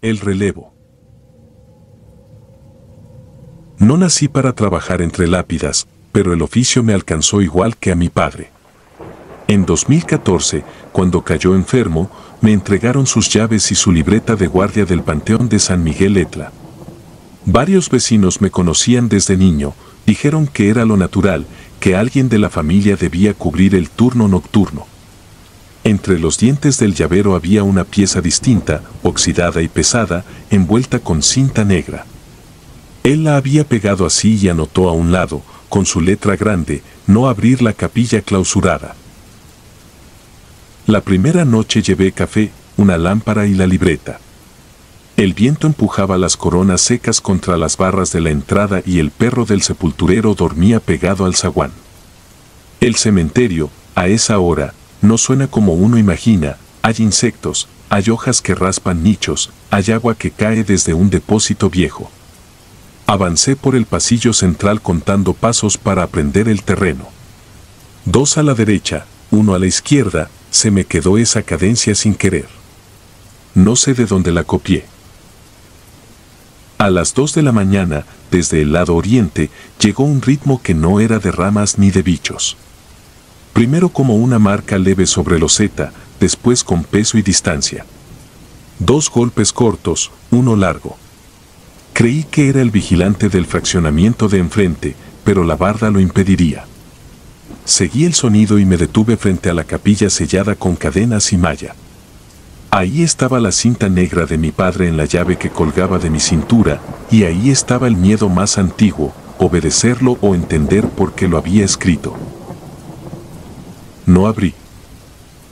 El relevo. No nací para trabajar entre lápidas, pero el oficio me alcanzó igual que a mi padre. En 2014, cuando cayó enfermo, me entregaron sus llaves y su libreta de guardia del Panteón de San Miguel Etla. Varios vecinos me conocían desde niño, dijeron que era lo natural, que alguien de la familia debía cubrir el turno nocturno. Entre los dientes del llavero había una pieza distinta, oxidada y pesada, envuelta con cinta negra. Él la había pegado así y anotó a un lado, con su letra grande, no abrir la capilla clausurada. La primera noche llevé café, una lámpara y la libreta. El viento empujaba las coronas secas contra las barras de la entrada y el perro del sepulturero dormía pegado al zaguán. El cementerio, a esa hora, no suena como uno imagina, hay insectos, hay hojas que raspan nichos, hay agua que cae desde un depósito viejo. Avancé por el pasillo central contando pasos para aprender el terreno. 2 a la derecha, 1 a la izquierda, se me quedó esa cadencia sin querer. No sé de dónde la copié. A las 2 de la mañana, desde el lado oriente, llegó un ritmo que no era de ramas ni de bichos. Primero como una marca leve sobre loseta, después con peso y distancia. 2 golpes cortos, 1 largo. Creí que era el vigilante del fraccionamiento de enfrente, pero la barda lo impediría. Seguí el sonido y me detuve frente a la capilla sellada con cadenas y malla. Ahí estaba la cinta negra de mi padre en la llave que colgaba de mi cintura, y ahí estaba el miedo más antiguo, obedecerlo o entender por qué lo había escrito. No abrí.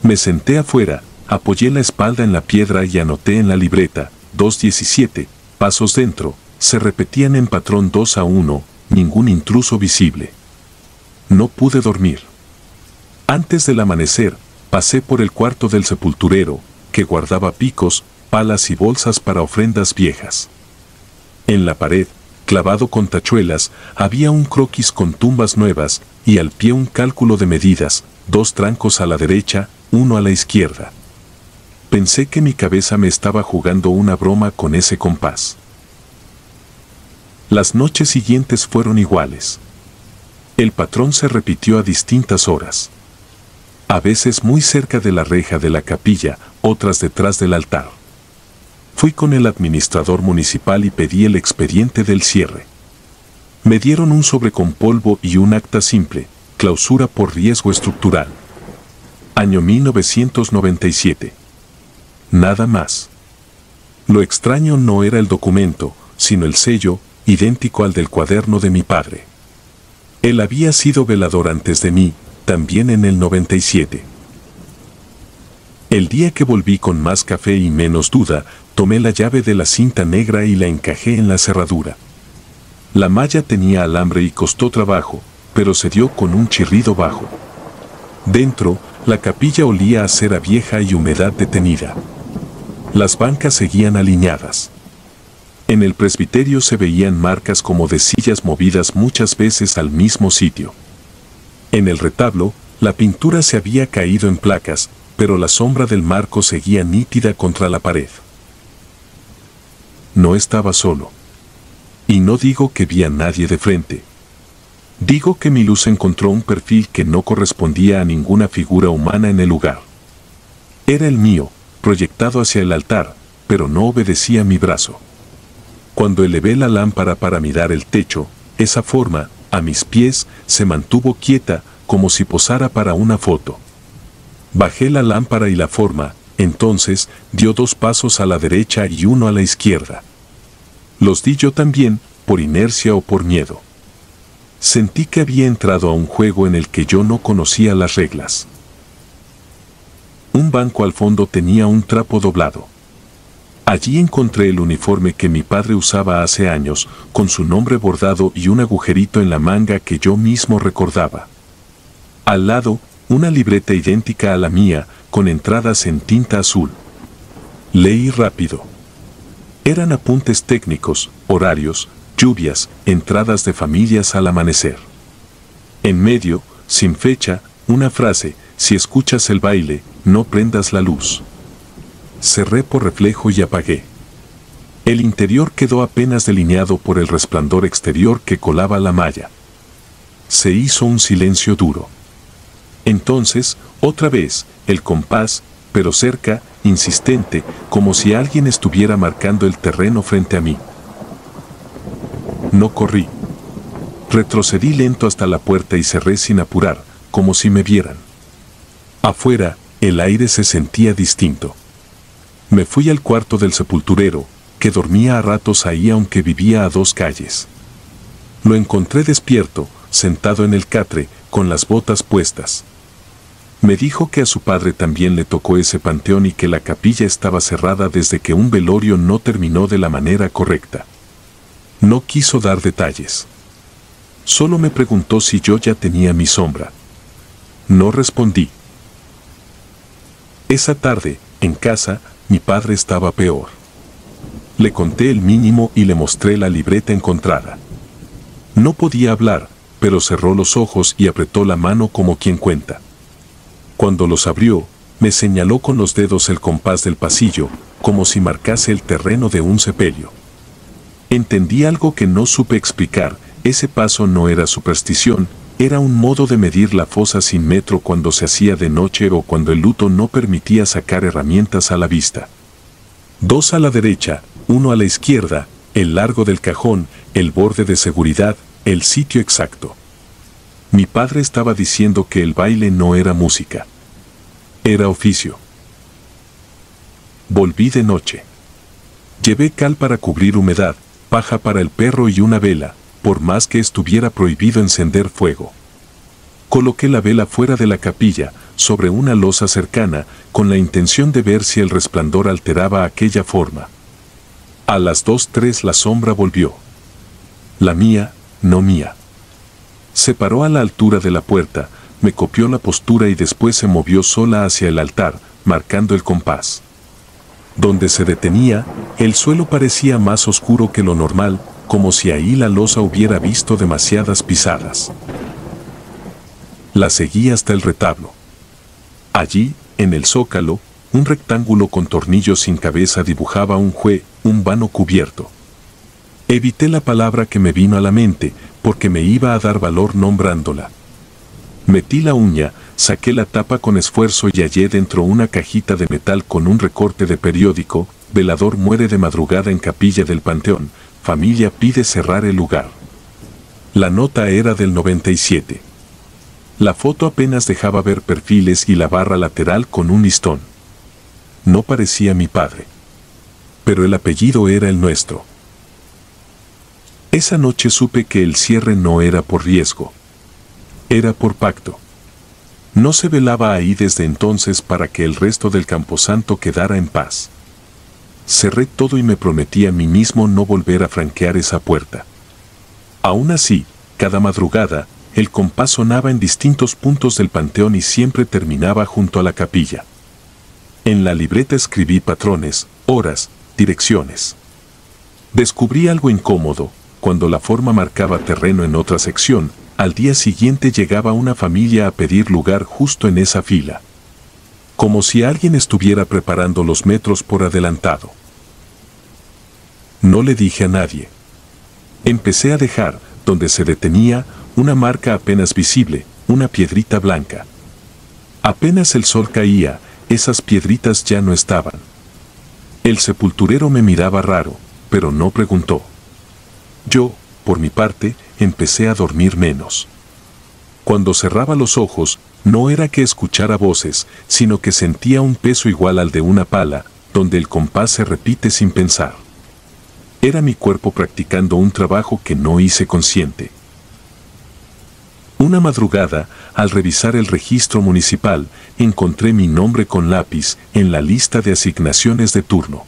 Me senté afuera, apoyé la espalda en la piedra y anoté en la libreta, 2:17, pasos dentro, se repetían en patrón 2 a 1, ningún intruso visible. No pude dormir. Antes del amanecer, pasé por el cuarto del sepulturero, que guardaba picos, palas y bolsas para ofrendas viejas. En la pared, clavado con tachuelas, había un croquis con tumbas nuevas, y al pie un cálculo de medidas, 2 trancos a la derecha, 1 a la izquierda. Pensé que mi cabeza me estaba jugando una broma con ese compás. Las noches siguientes fueron iguales. El patrón se repitió a distintas horas. A veces muy cerca de la reja de la capilla, otras detrás del altar. Fui con el administrador municipal y pedí el expediente del cierre. Me dieron un sobre con polvo y un acta simple, clausura por riesgo estructural. Año 1997. Nada más. Lo extraño no era el documento, sino el sello, idéntico al del cuaderno de mi padre. Él había sido velador antes de mí, también en el 97. El día que volví con más café y menos duda, tomé la llave de la cinta negra y la encajé en la cerradura. La malla tenía alambre y costó trabajo, pero se dio con un chirrido bajo. Dentro, la capilla olía a cera vieja y humedad detenida. Las bancas seguían alineadas. En el presbiterio se veían marcas como de sillas movidas muchas veces al mismo sitio. En el retablo, la pintura se había caído en placas, pero la sombra del marco seguía nítida contra la pared. No estaba solo. Y no digo que vi a nadie de frente. Digo que mi luz encontró un perfil que no correspondía a ninguna figura humana en el lugar. Era el mío, proyectado hacia el altar, pero no obedecía a mi brazo. Cuando elevé la lámpara para mirar el techo, esa forma, a mis pies, se mantuvo quieta, como si posara para una foto. Bajé la lámpara y la forma, entonces, dio 2 pasos a la derecha y 1 a la izquierda. Los di yo también, por inercia o por miedo. Sentí que había entrado a un juego en el que yo no conocía las reglas. Un banco al fondo tenía un trapo doblado. Allí encontré el uniforme que mi padre usaba hace años, con su nombre bordado y un agujerito en la manga que yo mismo recordaba. Al lado, una libreta idéntica a la mía, con entradas en tinta azul. Leí rápido. Eran apuntes técnicos, horarios, lluvias, entradas de familias al amanecer. En medio, sin fecha, una frase: si escuchas el baile, no prendas la luz. Cerré por reflejo y apagué. El interior quedó apenas delineado por el resplandor exterior que colaba la malla. Se hizo un silencio duro. Entonces, otra vez, el compás, pero cerca, insistente, como si alguien estuviera marcando el terreno frente a mí. No corrí. Retrocedí lento hasta la puerta y cerré sin apurar, como si me vieran. Afuera, el aire se sentía distinto. Me fui al cuarto del sepulturero, que dormía a ratos ahí aunque vivía a 2 calles. Lo encontré despierto, sentado en el catre, con las botas puestas. Me dijo que a su padre también le tocó ese panteón y que la capilla estaba cerrada desde que un velorio no terminó de la manera correcta. No quiso dar detalles. Solo me preguntó si yo ya tenía mi sombra. No respondí. Esa tarde, en casa, mi padre estaba peor. Le conté el mínimo y le mostré la libreta encontrada. No podía hablar, pero cerró los ojos y apretó la mano como quien cuenta. Cuando los abrió, me señaló con los dedos el compás del pasillo, como si marcase el terreno de un sepelio. Entendí algo que no supe explicar. Ese paso no era superstición, era un modo de medir la fosa sin metro cuando se hacía de noche o cuando el luto no permitía sacar herramientas a la vista. 2 a la derecha, 1 a la izquierda, el largo del cajón, el borde de seguridad, el sitio exacto. Mi padre estaba diciendo que el baile no era música. Era oficio. Volví de noche. Llevé cal para cubrir humedad, paja para el perro y una vela, por más que estuviera prohibido encender fuego. Coloqué la vela fuera de la capilla, sobre una losa cercana, con la intención de ver si el resplandor alteraba aquella forma. A las 2:03 la sombra volvió. La mía, no mía. Se paró a la altura de la puerta, me copió la postura y después se movió sola hacia el altar, marcando el compás. Donde se detenía, el suelo parecía más oscuro que lo normal, como si ahí la losa hubiera visto demasiadas pisadas. La seguí hasta el retablo. Allí, en el zócalo, un rectángulo con tornillos sin cabeza dibujaba un vano cubierto. Evité la palabra que me vino a la mente, porque me iba a dar valor nombrándola. Metí la uña, saqué la tapa con esfuerzo y hallé dentro una cajita de metal con un recorte de periódico: velador muere de madrugada en capilla del panteón, familia pide cerrar el lugar. La nota era del 97. La foto apenas dejaba ver perfiles y la barra lateral con un listón. No parecía mi padre. Pero el apellido era el nuestro. Esa noche supe que el cierre no era por riesgo. Era por pacto. No se velaba ahí desde entonces para que el resto del camposanto quedara en paz. Cerré todo y me prometí a mí mismo no volver a franquear esa puerta. Aún así, cada madrugada, el compás sonaba en distintos puntos del panteón y siempre terminaba junto a la capilla. En la libreta escribí patrones, horas, direcciones. Descubrí algo incómodo: cuando la forma marcaba terreno en otra sección, al día siguiente llegaba una familia a pedir lugar justo en esa fila. Como si alguien estuviera preparando los metros por adelantado. No le dije a nadie. Empecé a dejar, donde se detenía, una marca apenas visible, una piedrita blanca. Apenas el sol caía, esas piedritas ya no estaban. El sepulturero me miraba raro, pero no preguntó. Yo, por mi parte, empecé a dormir menos. Cuando cerraba los ojos, no era que escuchara voces, sino que sentía un peso igual al de una pala, donde el compás se repite sin pensar. Era mi cuerpo practicando un trabajo que no hice consciente. Una madrugada, al revisar el registro municipal, encontré mi nombre con lápiz en la lista de asignaciones de turno.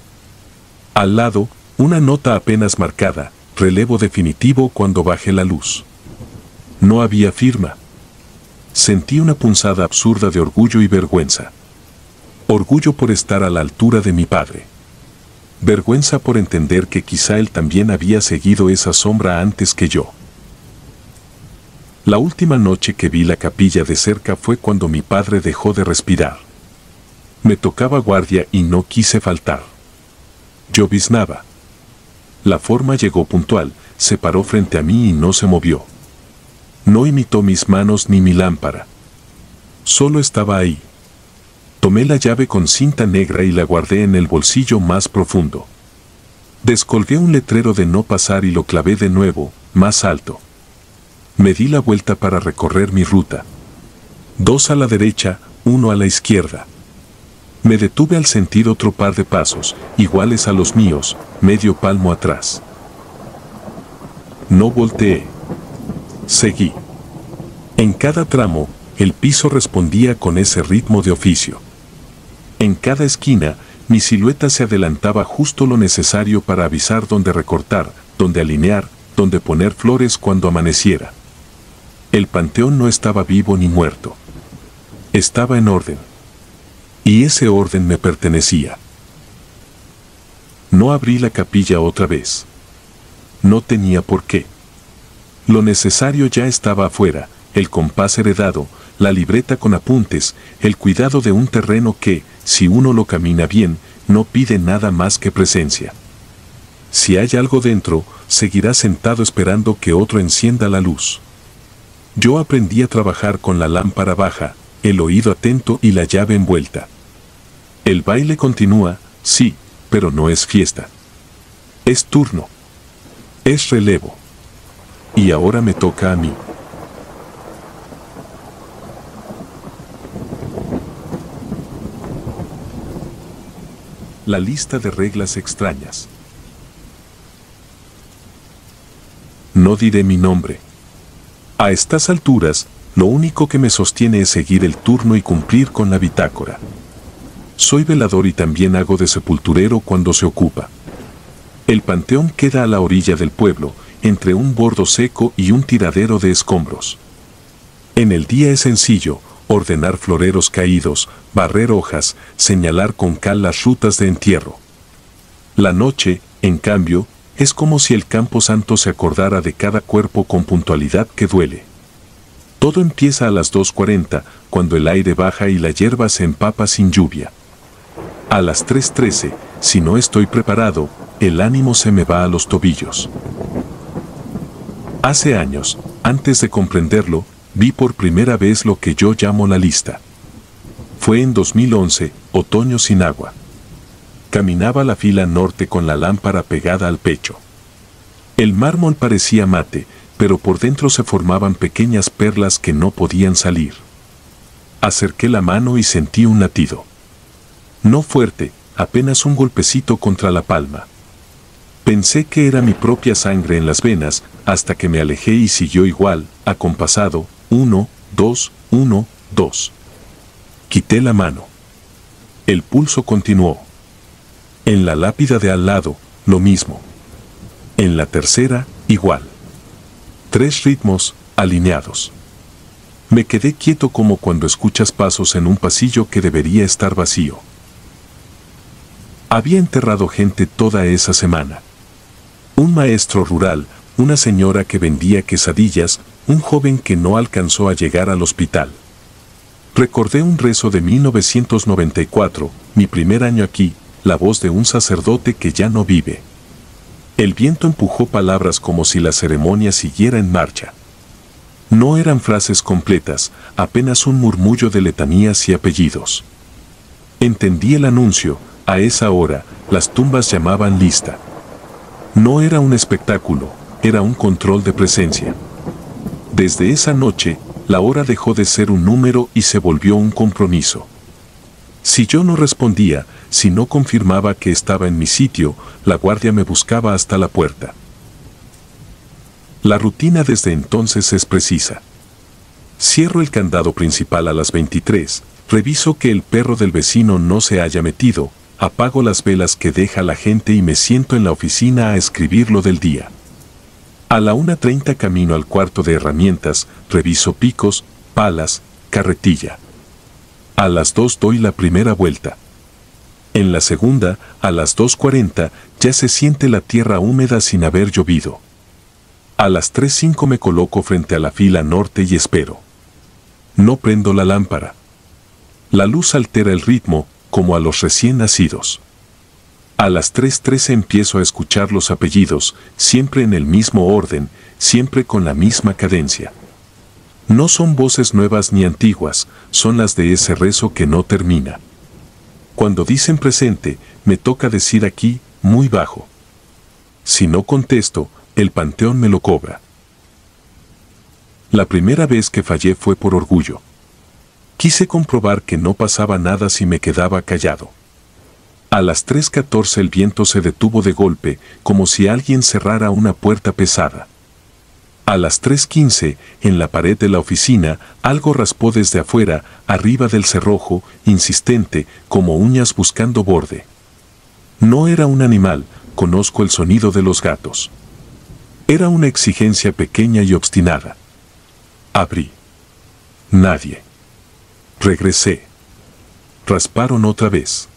Al lado, una nota apenas marcada: relevo definitivo cuando baje la luz. No había firma. Sentí una punzada absurda de orgullo y vergüenza. Orgullo por estar a la altura de mi padre. Vergüenza por entender que quizá él también había seguido esa sombra antes que yo. La última noche que vi la capilla de cerca fue cuando mi padre dejó de respirar. Me tocaba guardia y no quise faltar. Lloviznaba. La forma llegó puntual, se paró frente a mí y no se movió. No imitó mis manos ni mi lámpara. Solo estaba ahí. Tomé la llave con cinta negra y la guardé en el bolsillo más profundo. Descolgué un letrero de no pasar y lo clavé de nuevo, más alto. Me di la vuelta para recorrer mi ruta. 2 a la derecha, 1 a la izquierda. Me detuve al sentir otro par de pasos, iguales a los míos, medio palmo atrás. No volteé. Seguí. En cada tramo, el piso respondía con ese ritmo de oficio. En cada esquina, mi silueta se adelantaba justo lo necesario para avisar dónde recortar, dónde alinear, dónde poner flores cuando amaneciera. El panteón no estaba vivo ni muerto. Estaba en orden. Y ese orden me pertenecía. No abrí la capilla otra vez. No tenía por qué. Lo necesario ya estaba afuera, el compás heredado, la libreta con apuntes, el cuidado de un terreno que, si uno lo camina bien, no pide nada más que presencia. Si hay algo dentro, seguirá sentado esperando que otro encienda la luz. Yo aprendí a trabajar con la lámpara baja, el oído atento y la llave envuelta. El baile continúa, sí, pero no es fiesta. Es turno. Es relevo. Y ahora me toca a mí. La lista de reglas extrañas. No diré mi nombre. A estas alturas, lo único que me sostiene es seguir el turno y cumplir con la bitácora. Soy velador y también hago de sepulturero cuando se ocupa. El panteón queda a la orilla del pueblo, entre un bordo seco y un tiradero de escombros. En el día es sencillo, ordenar floreros caídos, barrer hojas, señalar con cal las rutas de entierro. La noche, en cambio, es como si el campo santo se acordara de cada cuerpo con puntualidad que duele. Todo empieza a las 2:40, cuando el aire baja y la hierba se empapa sin lluvia. A las 3:13, si no estoy preparado, el ánimo se me va a los tobillos. Hace años, antes de comprenderlo, vi por primera vez lo que yo llamo la lista. Fue en 2011, otoño sin agua. Caminaba la fila norte con la lámpara pegada al pecho. El mármol parecía mate, pero por dentro se formaban pequeñas perlas que no podían salir. Acerqué la mano y sentí un latido. No fuerte, apenas un golpecito contra la palma. Pensé que era mi propia sangre en las venas, hasta que me alejé y siguió igual, acompasado, 1, 2, 1, 2. Quité la mano. El pulso continuó. En la lápida de al lado, lo mismo. En la tercera, igual. 3 ritmos, alineados. Me quedé quieto como cuando escuchas pasos en un pasillo que debería estar vacío. Había enterrado gente toda esa semana. Un maestro rural, una señora que vendía quesadillas, un joven que no alcanzó a llegar al hospital. Recordé un rezo de 1994, mi primer año aquí, la voz de un sacerdote que ya no vive. El viento empujó palabras como si la ceremonia siguiera en marcha. No eran frases completas, apenas un murmullo de letanías y apellidos. Entendí el anuncio, a esa hora, las tumbas llamaban lista. No era un espectáculo, era un control de presencia. Desde esa noche, la hora dejó de ser un número y se volvió un compromiso. Si yo no respondía, si no confirmaba que estaba en mi sitio, la guardia me buscaba hasta la puerta. La rutina desde entonces es precisa. Cierro el candado principal a las 23, reviso que el perro del vecino no se haya metido, apago las velas que deja la gente y me siento en la oficina a escribir lo del día. A la 1:30 camino al cuarto de herramientas, reviso picos, palas, carretilla. A las 2 doy la primera vuelta. En la segunda, a las 2:40, ya se siente la tierra húmeda sin haber llovido. A las 3:05 me coloco frente a la fila norte y espero. No prendo la lámpara. La luz altera el ritmo, como a los recién nacidos. A las 3:13 empiezo a escuchar los apellidos, siempre en el mismo orden, siempre con la misma cadencia. No son voces nuevas ni antiguas, son las de ese rezo que no termina. Cuando dicen presente, me toca decir aquí, muy bajo. Si no contesto, el panteón me lo cobra. La primera vez que fallé fue por orgullo. Quise comprobar que no pasaba nada si me quedaba callado. A las 3:14 el viento se detuvo de golpe, como si alguien cerrara una puerta pesada. A las 3:15, en la pared de la oficina, algo raspó desde afuera, arriba del cerrojo, insistente, como uñas buscando borde. No era un animal, conozco el sonido de los gatos. Era una exigencia pequeña y obstinada. Abrí. Nadie. Regresé. Rasparon otra vez.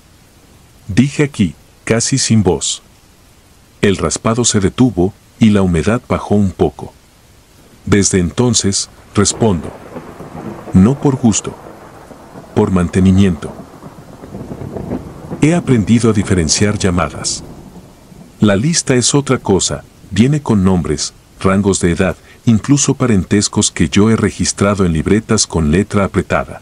Dije aquí, casi sin voz. El raspado se detuvo y la humedad bajó un poco. Desde entonces, respondo. No por gusto. Por mantenimiento. He aprendido a diferenciar llamadas. La lista es otra cosa, viene con nombres, rangos de edad, incluso parentescos que yo he registrado en libretas con letra apretada.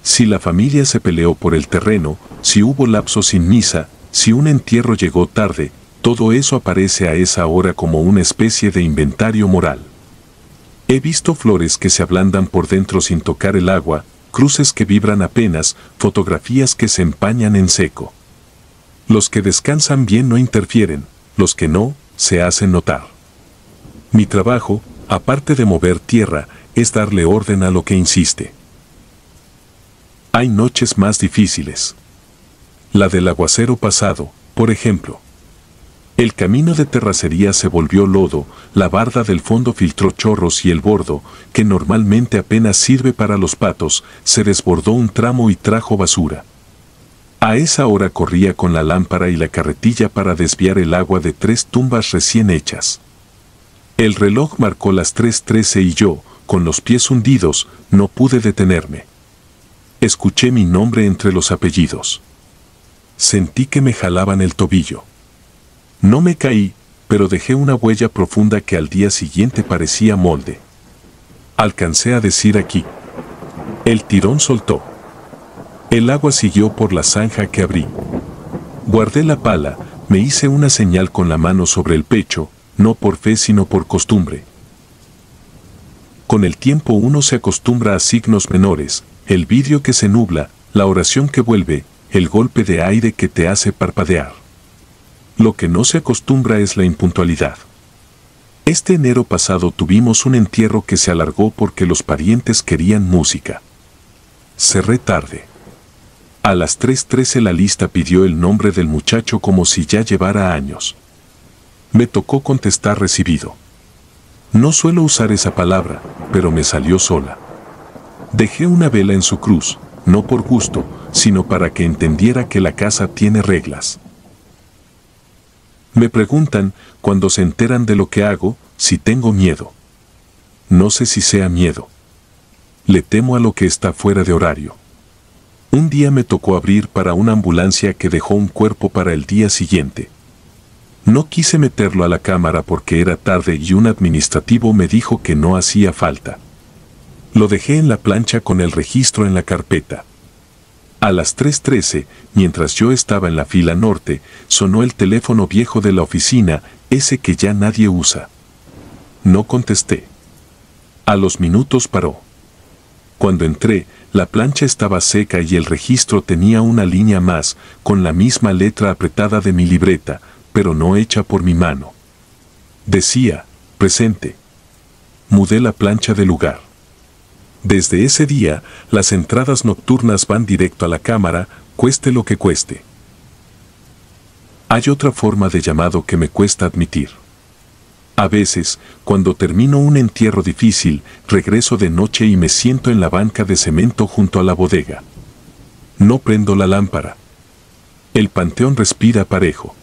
Si la familia se peleó por el terreno, si hubo lapso sin misa, si un entierro llegó tarde, todo eso aparece a esa hora como una especie de inventario moral. He visto flores que se ablandan por dentro sin tocar el agua, cruces que vibran apenas, fotografías que se empañan en seco. Los que descansan bien no interfieren, los que no, se hacen notar. Mi trabajo, aparte de mover tierra, es darle orden a lo que insiste. Hay noches más difíciles. La del aguacero pasado, por ejemplo. El camino de terracería se volvió lodo, la barda del fondo filtró chorros y el bordo, que normalmente apenas sirve para los patos, se desbordó un tramo y trajo basura. A esa hora corría con la lámpara y la carretilla para desviar el agua de 3 tumbas recién hechas. El reloj marcó las 3:13 y yo, con los pies hundidos, no pude detenerme. Escuché mi nombre entre los apellidos. Sentí que me jalaban el tobillo. No me caí, pero dejé una huella profunda que al día siguiente parecía molde. Alcancé a decir aquí. El tirón soltó. El agua siguió por la zanja que abrí. Guardé la pala, me hice una señal con la mano sobre el pecho, no por fe sino por costumbre. Con el tiempo uno se acostumbra a signos menores, el vidrio que se nubla, la oración que vuelve, el golpe de aire que te hace parpadear. Lo que no se acostumbra es la impuntualidad. Este enero pasado tuvimos un entierro que se alargó porque los parientes querían música. Cerré tarde. A las 3:13 la lista pidió el nombre del muchacho como si ya llevara años. Me tocó contestar recibido. No suelo usar esa palabra, pero me salió sola. Dejé una vela en su cruz, no por gusto, sino para que entendiera que la casa tiene reglas. Me preguntan, cuando se enteran de lo que hago, si tengo miedo. No sé si sea miedo. Le temo a lo que está fuera de horario. Un día me tocó abrir para una ambulancia que dejó un cuerpo para el día siguiente. No quise meterlo a la cámara porque era tarde y un administrativo me dijo que no hacía falta. Lo dejé en la plancha con el registro en la carpeta. A las 3:13, mientras yo estaba en la fila norte, sonó el teléfono viejo de la oficina, ese que ya nadie usa. No contesté. A los minutos paró. Cuando entré, la plancha estaba seca y el registro tenía una línea más, con la misma letra apretada de mi libreta, pero no hecha por mi mano. Decía, presente. Mudé la plancha de lugar. Desde ese día, las entradas nocturnas van directo a la cámara, cueste lo que cueste. Hay otra forma de llamado que me cuesta admitir. A veces, cuando termino un entierro difícil, regreso de noche y me siento en la banca de cemento junto a la bodega. No prendo la lámpara. El panteón respira parejo.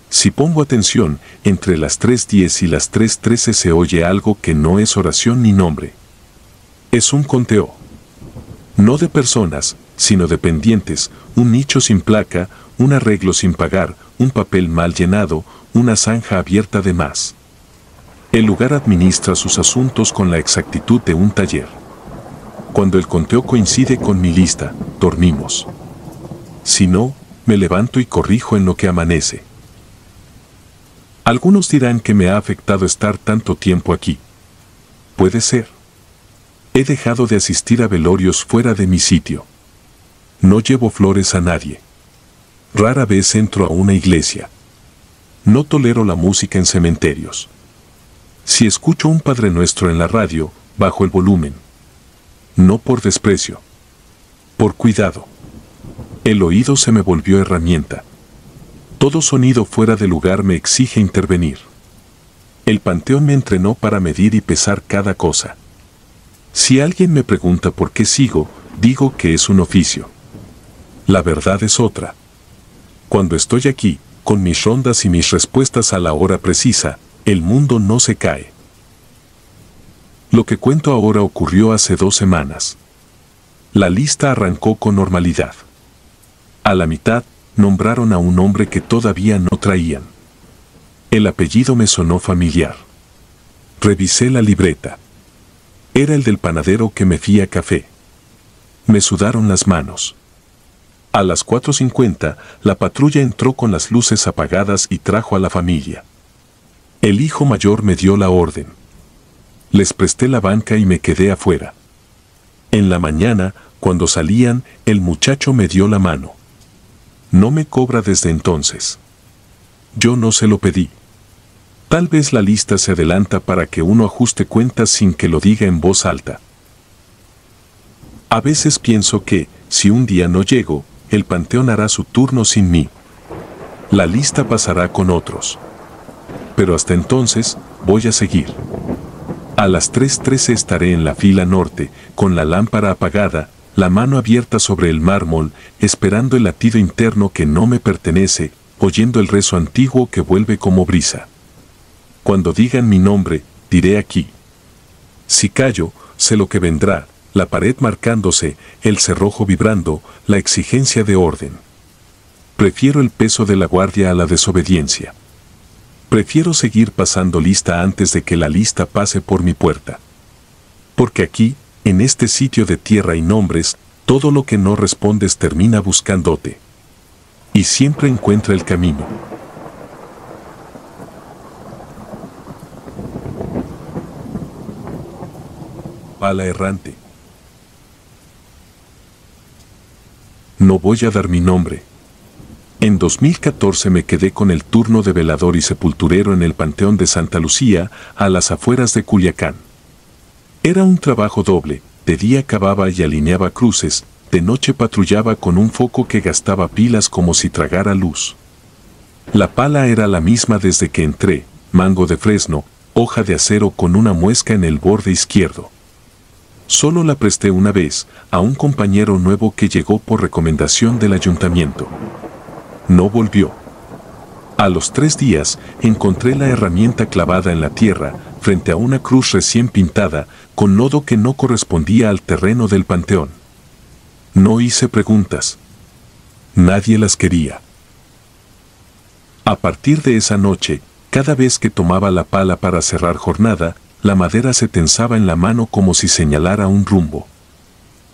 Si pongo atención, entre las 3:10 y las 3:13 se oye algo que no es oración ni nombre. Es un conteo. No de personas, sino de pendientes, un nicho sin placa, un arreglo sin pagar, un papel mal llenado, una zanja abierta de más. El lugar administra sus asuntos con la exactitud de un taller. Cuando el conteo coincide con mi lista, dormimos. Si no, me levanto y corrijo en lo que amanece. Algunos dirán que me ha afectado estar tanto tiempo aquí. Puede ser. He dejado de asistir a velorios fuera de mi sitio. No llevo flores a nadie. Rara vez entro a una iglesia. No tolero la música en cementerios. Si escucho un Padre Nuestro en la radio, bajo el volumen. No por desprecio. Por cuidado. El oído se me volvió herramienta. Todo sonido fuera de lugar me exige intervenir. El panteón me entrenó para medir y pesar cada cosa. Si alguien me pregunta por qué sigo, digo que es un oficio. La verdad es otra. Cuando estoy aquí, con mis rondas y mis respuestas a la hora precisa, el mundo no se cae. Lo que cuento ahora ocurrió hace 2 semanas. La lista arrancó con normalidad. A la mitad, nombraron a un hombre que todavía no traían. El apellido me sonó familiar. Revisé la libreta. Era el del panadero que me fía café. Me sudaron las manos. A las 4:50, la patrulla entró con las luces apagadas y trajo a la familia. El hijo mayor me dio la orden. Les presté la banca y me quedé afuera. En la mañana, cuando salían, el muchacho me dio la mano. No me cobra desde entonces. Yo no se lo pedí. Tal vez la lista se adelanta para que uno ajuste cuentas sin que lo diga en voz alta. A veces pienso que, si un día no llego, el panteón hará su turno sin mí. La lista pasará con otros. Pero hasta entonces, voy a seguir. A las 3:13 estaré en la fila norte, con la lámpara apagada, la mano abierta sobre el mármol, esperando el latido interno que no me pertenece, oyendo el rezo antiguo que vuelve como brisa. Cuando digan mi nombre, diré aquí. Si callo, sé lo que vendrá, la pared marcándose, el cerrojo vibrando, la exigencia de orden. Prefiero el peso de la guardia a la desobediencia. Prefiero seguir pasando lista antes de que la lista pase por mi puerta. Porque aquí, en este sitio de tierra y nombres, todo lo que no respondes termina buscándote. Y siempre encuentra el camino. Pala errante. No voy a dar mi nombre. En 2014 me quedé con el turno de velador y sepulturero en el Panteón de Santa Lucía, a las afueras de Culiacán. Era un trabajo doble, de día cavaba y alineaba cruces, de noche patrullaba con un foco que gastaba pilas como si tragara luz. La pala era la misma desde que entré, mango de fresno, hoja de acero con una muesca en el borde izquierdo. Solo la presté una vez, a un compañero nuevo que llegó por recomendación del ayuntamiento. No volvió. A los 3 días, encontré la herramienta clavada en la tierra, frente a una cruz recién pintada, con lodo que no correspondía al terreno del panteón. No hice preguntas. Nadie las quería. A partir de esa noche, cada vez que tomaba la pala para cerrar jornada, la madera se tensaba en la mano como si señalara un rumbo.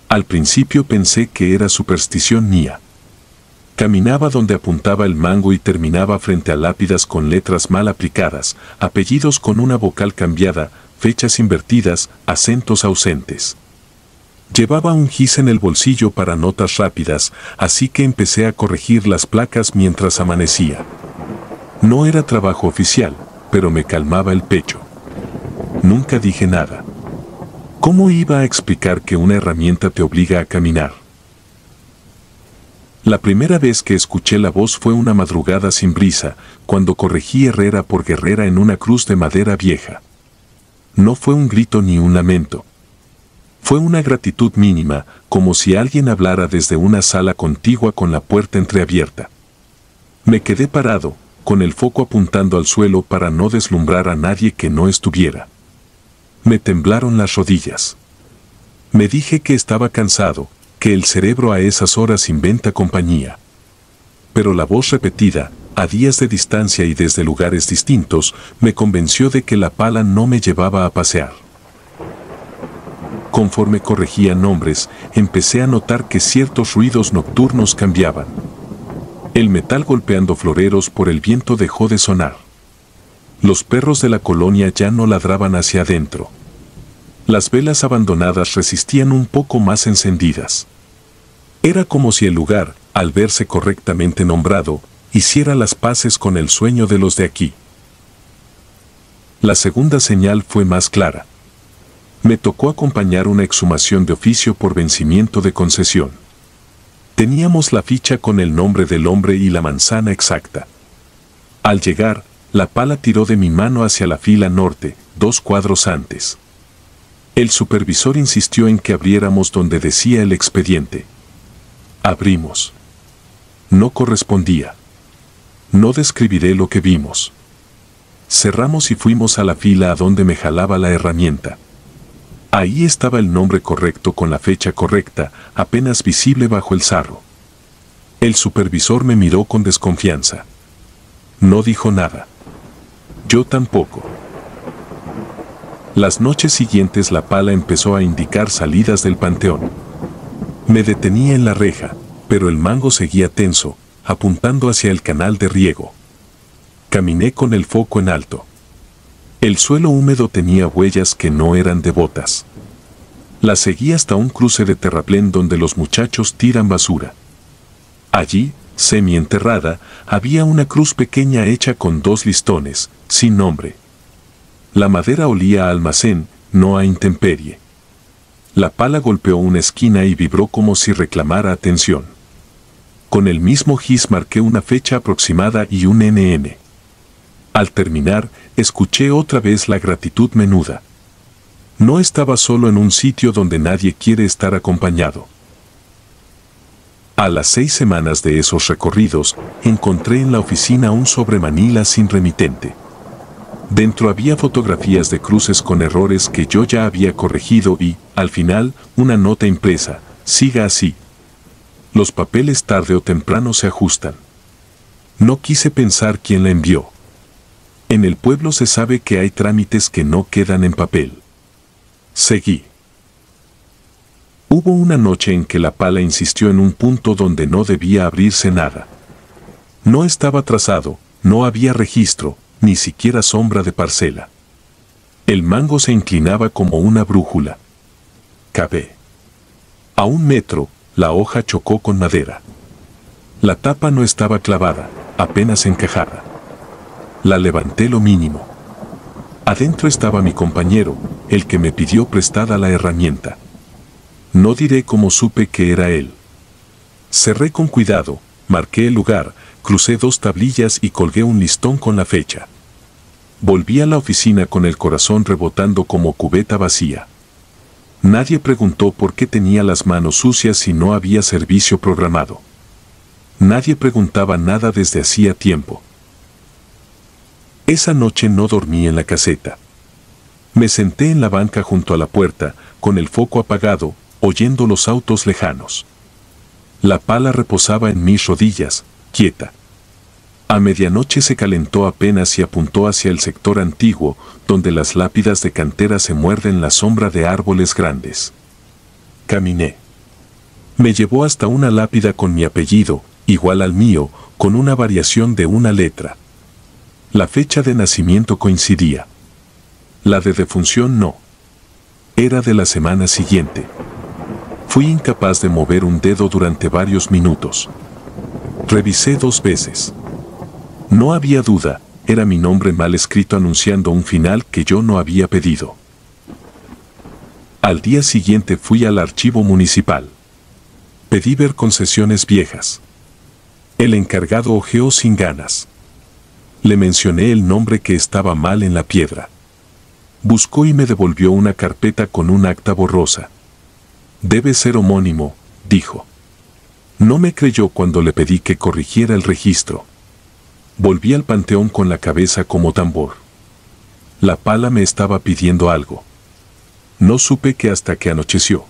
Al principio pensé que era superstición mía. Caminaba donde apuntaba el mango y terminaba frente a lápidas con letras mal aplicadas, apellidos con una vocal cambiada, fechas invertidas, acentos ausentes. Llevaba un gis en el bolsillo para notas rápidas, así que empecé a corregir las placas mientras amanecía. No era trabajo oficial, pero me calmaba el pecho. Nunca dije nada. ¿Cómo iba a explicar que una herramienta te obliga a caminar? La primera vez que escuché la voz fue una madrugada sin brisa, cuando corregí herrera por guerrera en una cruz de madera vieja. No fue un grito ni un lamento. Fue una gratitud mínima, como si alguien hablara desde una sala contigua con la puerta entreabierta. Me quedé parado, con el foco apuntando al suelo para no deslumbrar a nadie que no estuviera. Me temblaron las rodillas. Me dije que estaba cansado, que el cerebro a esas horas inventa compañía. Pero la voz repetida, a días de distancia y desde lugares distintos, me convenció de que la pala no me llevaba a pasear. Conforme corregía nombres, empecé a notar que ciertos ruidos nocturnos cambiaban. El metal golpeando floreros por el viento dejó de sonar. Los perros de la colonia ya no ladraban hacia adentro. Las velas abandonadas resistían un poco más encendidas. Era como si el lugar, al verse correctamente nombrado, hiciera las paces con el sueño de los de aquí. La segunda señal fue más clara. Me tocó acompañar una exhumación de oficio por vencimiento de concesión. Teníamos la ficha con el nombre del hombre y la manzana exacta. Al llegar, la pala tiró de mi mano hacia la fila norte, 2 cuadros antes. El supervisor insistió en que abriéramos donde decía el expediente. Abrimos. No correspondía. No describiré lo que vimos. Cerramos y fuimos a la fila a donde me jalaba la herramienta. Ahí estaba el nombre correcto con la fecha correcta, apenas visible bajo el sarro. El supervisor me miró con desconfianza. No dijo nada. Yo tampoco. Las noches siguientes la pala empezó a indicar salidas del panteón. Me detenía en la reja, pero el mango seguía tenso, apuntando hacia el canal de riego. Caminé con el foco en alto. El suelo húmedo tenía huellas que no eran de botas. La seguí hasta un cruce de terraplén donde los muchachos tiran basura. Allí, semienterrada, había una cruz pequeña hecha con 2 listones, sin nombre. La madera olía a almacén, no a intemperie. La pala golpeó una esquina y vibró como si reclamara atención. Con el mismo gis marqué una fecha aproximada y un NN. Al terminar, escuché otra vez la gratitud menuda. No estaba solo en un sitio donde nadie quiere estar acompañado. A las 6 semanas de esos recorridos, encontré en la oficina un sobremanila sin remitente. Dentro había fotografías de cruces con errores que yo ya había corregido y, al final, una nota impresa: siga así. Los papeles tarde o temprano se ajustan. No quise pensar quién la envió. En el pueblo se sabe que hay trámites que no quedan en papel. Seguí. Hubo una noche en que la pala insistió en un punto donde no debía abrirse nada. No estaba trazado, no había registro, ni siquiera sombra de parcela. El mango se inclinaba como una brújula. Cabé. A 1 metro, la hoja chocó con madera. La tapa no estaba clavada, apenas encajada. La levanté lo mínimo. Adentro estaba mi compañero, el que me pidió prestada la herramienta. No diré cómo supe que era él. Cerré con cuidado, marqué el lugar, crucé 2 tablillas y colgué un listón con la fecha. Volví a la oficina con el corazón rebotando como cubeta vacía. Nadie preguntó por qué tenía las manos sucias si no había servicio programado. Nadie preguntaba nada desde hacía tiempo. Esa noche no dormí en la caseta. Me senté en la banca junto a la puerta, con el foco apagado, oyendo los autos lejanos. La pala reposaba en mis rodillas, quieta. A medianoche se calentó apenas y apuntó hacia el sector antiguo, donde las lápidas de cantera se muerden la sombra de árboles grandes. Caminé. Me llevó hasta una lápida con mi apellido, igual al mío, con una variación de una letra. La fecha de nacimiento coincidía. La de defunción no. Era de la semana siguiente. Fui incapaz de mover un dedo durante varios minutos. Revisé 2 veces. No había duda, era mi nombre mal escrito anunciando un final que yo no había pedido. Al día siguiente fui al archivo municipal. Pedí ver concesiones viejas. El encargado ojeó sin ganas. Le mencioné el nombre que estaba mal en la piedra. Buscó y me devolvió una carpeta con un acta borrosa. Debe ser homónimo, dijo. No me creyó cuando le pedí que corrigiera el registro. Volví al panteón con la cabeza como tambor. La pala me estaba pidiendo algo. No supe qué hasta que anocheció.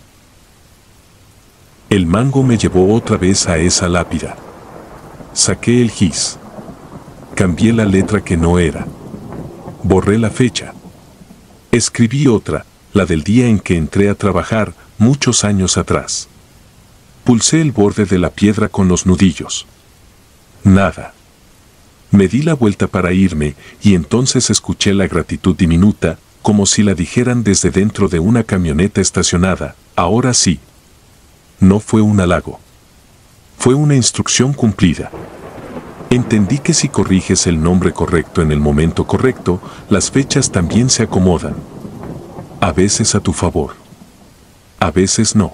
El mango me llevó otra vez a esa lápida. Saqué el gis. Cambié la letra que no era. Borré la fecha. Escribí otra, la del día en que entré a trabajar, muchos años atrás. Pulsé el borde de la piedra con los nudillos. Nada. Me di la vuelta para irme y entonces escuché la gratitud diminuta, como si la dijeran desde dentro de una camioneta estacionada. Ahora sí. No fue un halago. Fue una instrucción cumplida. Entendí que si corriges el nombre correcto en el momento correcto, las fechas también se acomodan. A veces a tu favor. A veces no.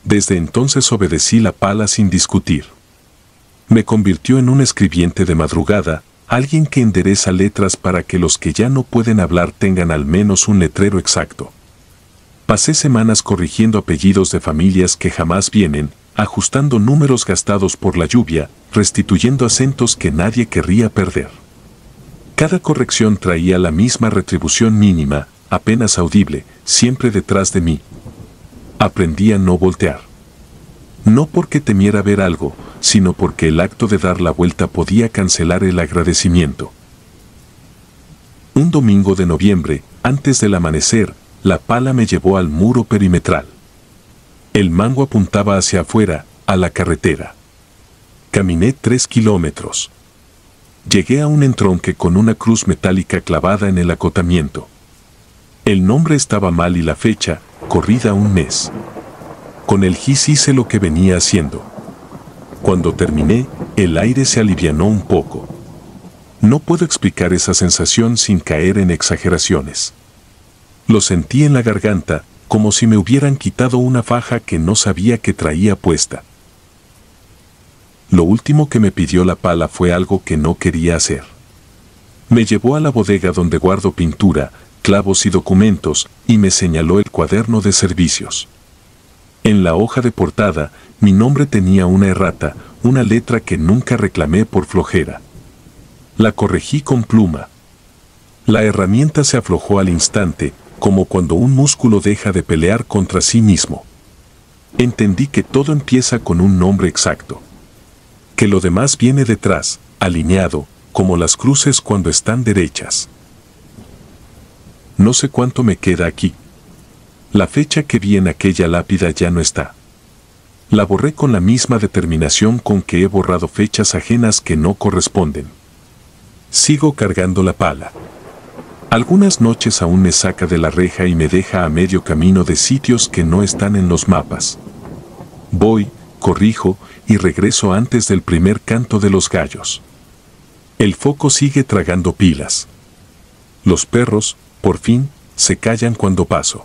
Desde entonces obedecí la pala sin discutir. Me convirtió en un escribiente de madrugada, alguien que endereza letras para que los que ya no pueden hablar tengan al menos un letrero exacto. Pasé semanas corrigiendo apellidos de familias que jamás vienen, ajustando números gastados por la lluvia, restituyendo acentos que nadie querría perder. Cada corrección traía la misma retribución mínima, apenas audible, siempre detrás de mí. Aprendí a no voltear. No porque temiera ver algo, sino porque el acto de dar la vuelta podía cancelar el agradecimiento. Un domingo de noviembre, antes del amanecer, la pala me llevó al muro perimetral. El mango apuntaba hacia afuera, a la carretera. Caminé 3 kilómetros. Llegué a un entronque con una cruz metálica clavada en el acotamiento. El nombre estaba mal y la fecha, corrida un mes. Con el gis hice lo que venía haciendo. Cuando terminé, el aire se alivianó un poco. No puedo explicar esa sensación sin caer en exageraciones. Lo sentí en la garganta, como si me hubieran quitado una faja que no sabía que traía puesta. Lo último que me pidió la pala fue algo que no quería hacer. Me llevó a la bodega donde guardo pintura, clavos y documentos, y me señaló el cuaderno de servicios. En la hoja de portada, mi nombre tenía una errata, una letra que nunca reclamé por flojera. La corregí con pluma. La herramienta se aflojó al instante, como cuando un músculo deja de pelear contra sí mismo. Entendí que todo empieza con un nombre exacto. Que lo demás viene detrás, alineado, como las cruces cuando están derechas. No sé cuánto me queda aquí. La fecha que vi en aquella lápida ya no está. La borré con la misma determinación con que he borrado fechas ajenas que no corresponden. Sigo cargando la pala. Algunas noches aún me saca de la reja y me deja a medio camino de sitios que no están en los mapas. Voy, corrijo y regreso antes del primer canto de los gallos. El foco sigue tragando pilas. Los perros, por fin, se callan cuando paso.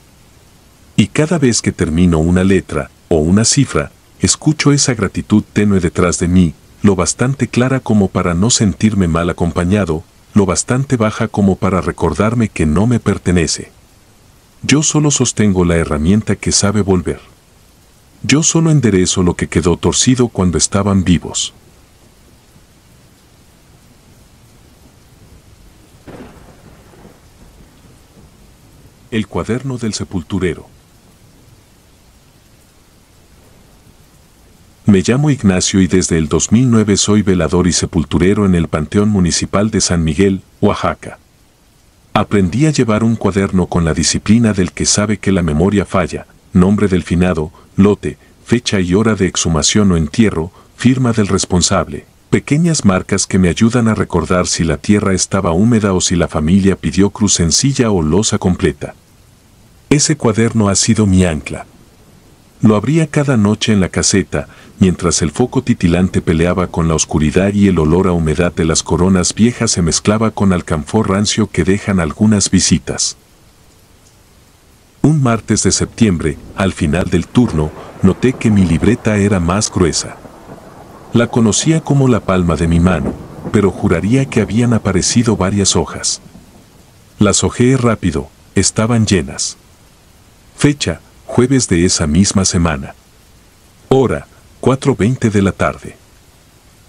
Y cada vez que termino una letra o una cifra, escucho esa gratitud tenue detrás de mí, lo bastante clara como para no sentirme mal acompañado, lo bastante baja como para recordarme que no me pertenece. Yo solo sostengo la herramienta que sabe volver. Yo solo enderezo lo que quedó torcido cuando estaban vivos. El cuaderno del sepulturero. Me llamo Ignacio y desde el 2009 soy velador y sepulturero en el Panteón Municipal de San Miguel, Oaxaca. Aprendí a llevar un cuaderno con la disciplina del que sabe que la memoria falla, nombre del finado, lote, fecha y hora de exhumación o entierro, firma del responsable, pequeñas marcas que me ayudan a recordar si la tierra estaba húmeda o si la familia pidió cruz sencilla o losa completa. Ese cuaderno ha sido mi ancla. Lo abría cada noche en la caseta, mientras el foco titilante peleaba con la oscuridad y el olor a humedad de las coronas viejas se mezclaba con alcanfor rancio que dejan algunas visitas. Un martes de septiembre, al final del turno, noté que mi libreta era más gruesa. La conocía como la palma de mi mano, pero juraría que habían aparecido varias hojas. Las hojeé rápido, estaban llenas. Fecha, jueves de esa misma semana. Hora, 4:20 de la tarde.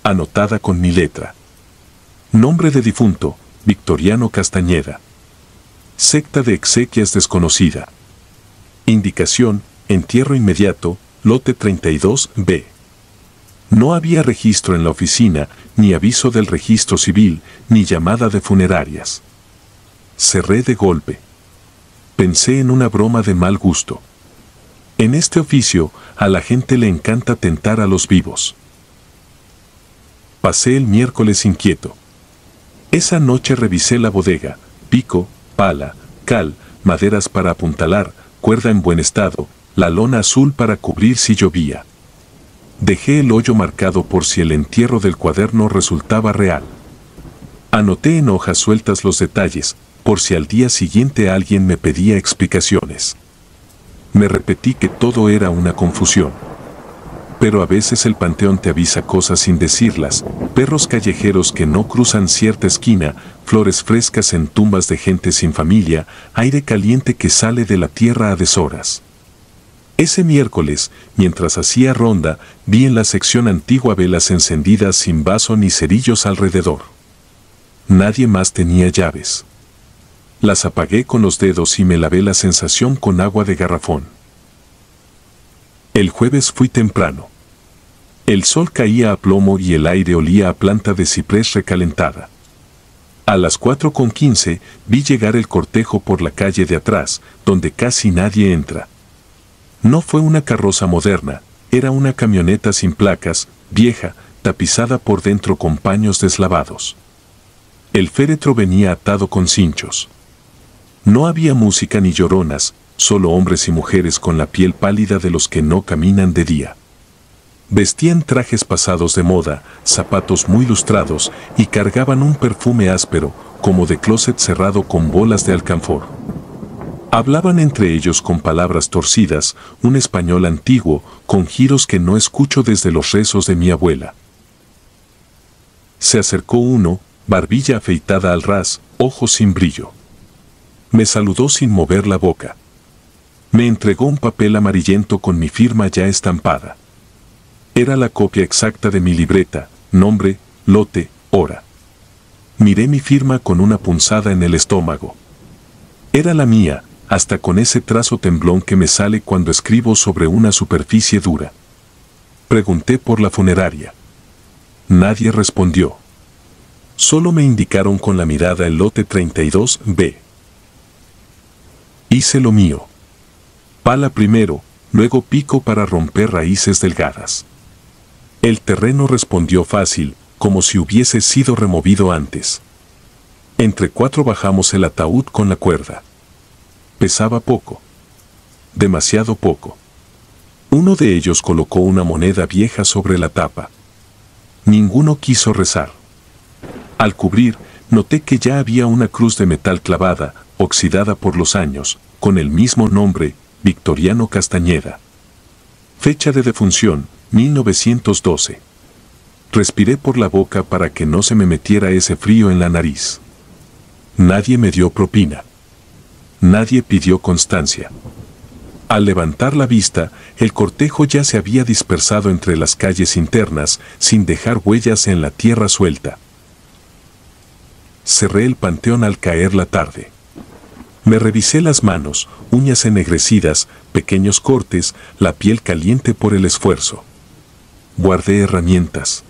Anotada con mi letra. Nombre de difunto, Victoriano Castañeda. Secta de exequias desconocida. Indicación, entierro inmediato, lote 32B. No había registro en la oficina, ni aviso del registro civil, ni llamada de funerarias. Cerré de golpe. Pensé en una broma de mal gusto. En este oficio, a la gente le encanta tentar a los vivos. Pasé el miércoles inquieto. Esa noche revisé la bodega, pico, pala, cal, maderas para apuntalar, cuerda en buen estado, la lona azul para cubrir si llovía. Dejé el hoyo marcado por si el entierro del cuaderno resultaba real. Anoté en hojas sueltas los detalles, por si al día siguiente alguien me pedía explicaciones. Me repetí que todo era una confusión. Pero a veces el panteón te avisa cosas sin decirlas, perros callejeros que no cruzan cierta esquina, flores frescas en tumbas de gente sin familia, aire caliente que sale de la tierra a deshoras. Ese miércoles, mientras hacía ronda, vi en la sección antigua velas encendidas sin vaso ni cerillos alrededor. Nadie más tenía llaves. Las apagué con los dedos y me lavé la sensación con agua de garrafón. El jueves fui temprano. El sol caía a plomo y el aire olía a planta de ciprés recalentada. A las 4:15 vi llegar el cortejo por la calle de atrás, donde casi nadie entra. No fue una carroza moderna, era una camioneta sin placas, vieja, tapizada por dentro con paños deslavados. El féretro venía atado con cinchos. No había música ni lloronas, solo hombres y mujeres con la piel pálida de los que no caminan de día. Vestían trajes pasados de moda, zapatos muy lustrados y cargaban un perfume áspero, como de closet cerrado con bolas de alcanfor. Hablaban entre ellos con palabras torcidas, un español antiguo, con giros que no escucho desde los rezos de mi abuela. Se acercó uno, barbilla afeitada al ras, ojos sin brillo. Me saludó sin mover la boca. Me entregó un papel amarillento con mi firma ya estampada. Era la copia exacta de mi libreta, nombre, lote, hora. Miré mi firma con una punzada en el estómago. Era la mía, hasta con ese trazo temblón que me sale cuando escribo sobre una superficie dura. Pregunté por la funeraria. Nadie respondió. Solo me indicaron con la mirada el lote 32B. Hice lo mío. Pala primero, luego pico para romper raíces delgadas. El terreno respondió fácil, como si hubiese sido removido antes. Entre 4 bajamos el ataúd con la cuerda. Pesaba poco. Demasiado poco. Uno de ellos colocó una moneda vieja sobre la tapa. Ninguno quiso rezar. Al cubrir, noté que ya había una cruz de metal clavada, oxidada por los años, con el mismo nombre, Victoriano Castañeda. Fecha de defunción, 1912. Respiré por la boca para que no se me metiera ese frío en la nariz. Nadie me dio propina. Nadie pidió constancia. Al levantar la vista, el cortejo ya se había dispersado entre las calles internas, sin dejar huellas en la tierra suelta. Cerré el panteón al caer la tarde. Me revisé las manos, uñas ennegrecidas, pequeños cortes, la piel caliente por el esfuerzo. Guardé herramientas.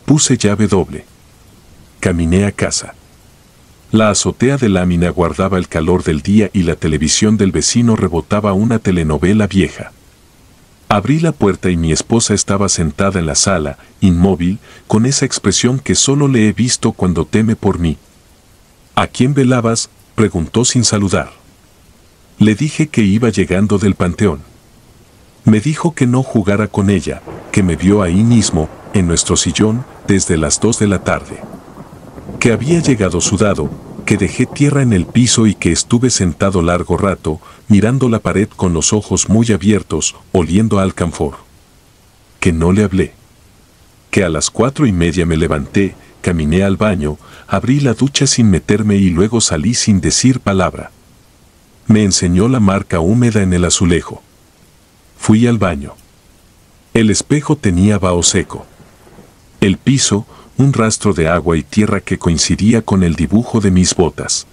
Puse llave doble. Caminé a casa. La azotea de lámina guardaba el calor del día y la televisión del vecino rebotaba una telenovela vieja. Abrí la puerta y mi esposa estaba sentada en la sala, inmóvil, con esa expresión que solo le he visto cuando teme por mí. ¿A quién velabas?, preguntó sin saludar. Le dije que iba llegando del panteón. Me dijo que no jugara con ella, que me vio ahí mismo, en nuestro sillón, desde las 2 de la tarde. Que había llegado sudado, que dejé tierra en el piso y que estuve sentado largo rato, mirando la pared con los ojos muy abiertos, oliendo a alcanfor. Que no le hablé. Que a las 4:30 me levanté, caminé al baño, abrí la ducha sin meterme y luego salí sin decir palabra. Me enseñó la marca húmeda en el azulejo. Fui al baño. El espejo tenía vaho seco. El piso, un rastro de agua y tierra que coincidía con el dibujo de mis botas.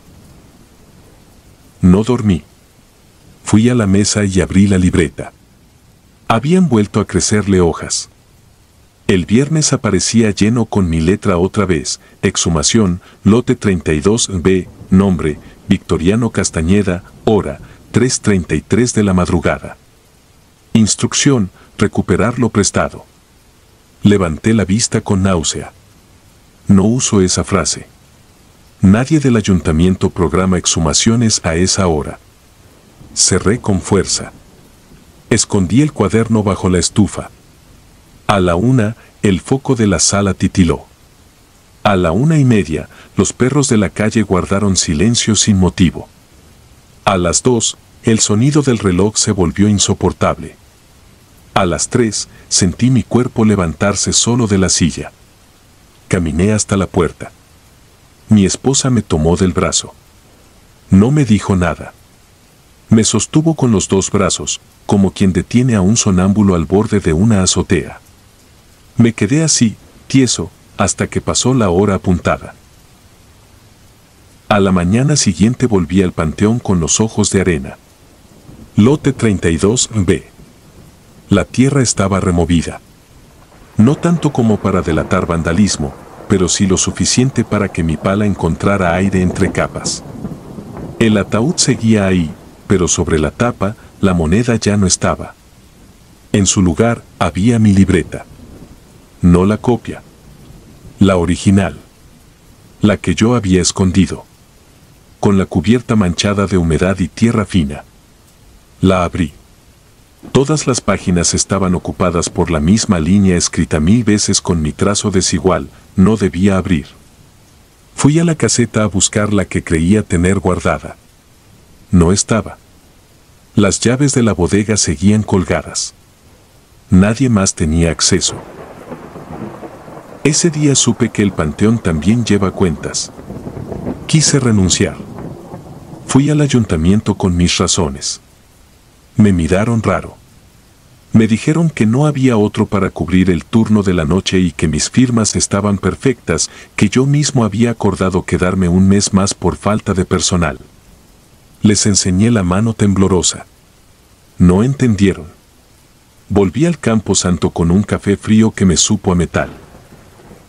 No dormí. Fui a la mesa y abrí la libreta. Habían vuelto a crecerle hojas. El viernes aparecía lleno con mi letra otra vez: exhumación, lote 32B, nombre, Victoriano Castañeda, hora, 3:33 de la madrugada. Instrucción, recuperar lo prestado. Levanté la vista con náusea. No uso esa frase. Nadie del ayuntamiento programa exhumaciones a esa hora. Cerré con fuerza. Escondí el cuaderno bajo la estufa. A la 1, el foco de la sala titiló. A la 1:30, los perros de la calle guardaron silencio sin motivo. A las 2, el sonido del reloj se volvió insoportable. A las 3, sentí mi cuerpo levantarse solo de la silla. Caminé hasta la puerta. Mi esposa me tomó del brazo. No me dijo nada. Me sostuvo con los dos brazos, como quien detiene a un sonámbulo al borde de una azotea. Me quedé así, tieso, hasta que pasó la hora apuntada. A la mañana siguiente volví al panteón con los ojos de arena. Lote 32B. La tierra estaba removida. No tanto como para delatar vandalismo, pero sí lo suficiente para que mi pala encontrara aire entre capas. El ataúd seguía ahí, pero sobre la tapa, la moneda ya no estaba. En su lugar, había mi libreta. No la copia. La original. La que yo había escondido. Con la cubierta manchada de humedad y tierra fina. La abrí. Todas las páginas estaban ocupadas por la misma línea escrita 1000 veces con mi trazo desigual: no debía abrir. Fui a la caseta a buscar la que creía tener guardada. No estaba. Las llaves de la bodega seguían colgadas. Nadie más tenía acceso. Ese día supe que el panteón también lleva cuentas. Quise renunciar. Fui al ayuntamiento con mis razones. Me miraron raro. Me dijeron que no había otro para cubrir el turno de la noche y que mis firmas estaban perfectas, que yo mismo había acordado quedarme un mes más por falta de personal. Les enseñé la mano temblorosa. No entendieron. Volví al Campo Santo con un café frío que me supo a metal.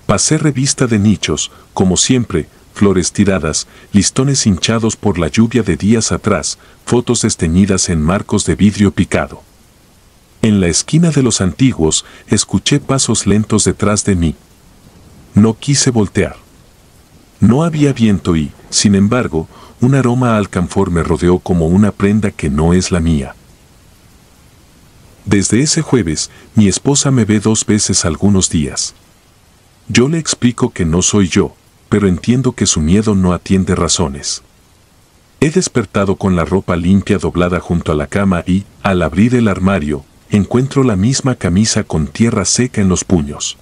Pasé revista de nichos, como siempre, flores tiradas, listones hinchados por la lluvia de días atrás, fotos desteñidas en marcos de vidrio picado. En la esquina de los antiguos, escuché pasos lentos detrás de mí. No quise voltear. No había viento y, sin embargo, un aroma a alcanfor me rodeó como una prenda que no es la mía. Desde ese jueves, mi esposa me ve 2 veces algunos días. Yo le explico que no soy yo, pero entiendo que su miedo no atiende razones. He despertado con la ropa limpia doblada junto a la cama y, al abrir el armario, encuentro la misma camisa con tierra seca en los puños.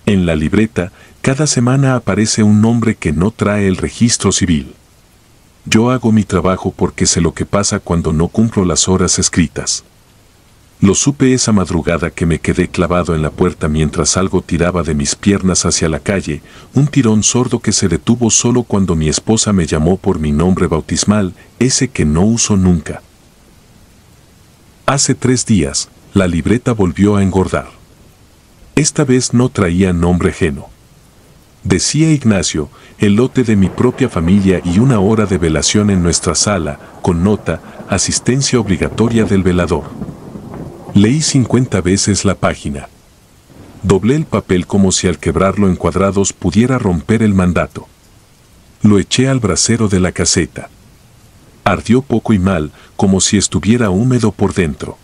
En la libreta, cada semana aparece un nombre que no trae el registro civil. Yo hago mi trabajo porque sé lo que pasa cuando no cumplo las horas escritas. Lo supe esa madrugada que me quedé clavado en la puerta mientras algo tiraba de mis piernas hacia la calle, un tirón sordo que se detuvo solo cuando mi esposa me llamó por mi nombre bautismal, ese que no uso nunca. Hace 3 días, la libreta volvió a engordar. Esta vez no traía nombre ajeno. Decía Ignacio, el lote de mi propia familia y una hora de velación en nuestra sala, con nota, asistencia obligatoria del velador. Leí 50 veces la página. Doblé el papel como si al quebrarlo en cuadrados pudiera romper el mandato. Lo eché al brasero de la caseta. Ardió poco y mal, como si estuviera húmedo por dentro.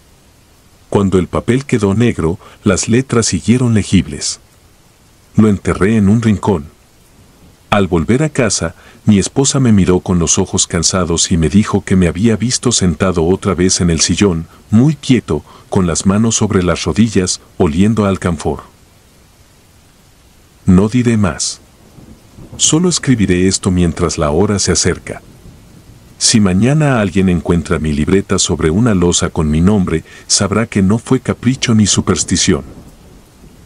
Cuando el papel quedó negro, las letras siguieron legibles. Lo enterré en un rincón. Al volver a casa, mi esposa me miró con los ojos cansados y me dijo que me había visto sentado otra vez en el sillón, muy quieto, con las manos sobre las rodillas, oliendo a alcanfor. No diré más. Solo escribiré esto mientras la hora se acerca. Si mañana alguien encuentra mi libreta sobre una losa con mi nombre, sabrá que no fue capricho ni superstición.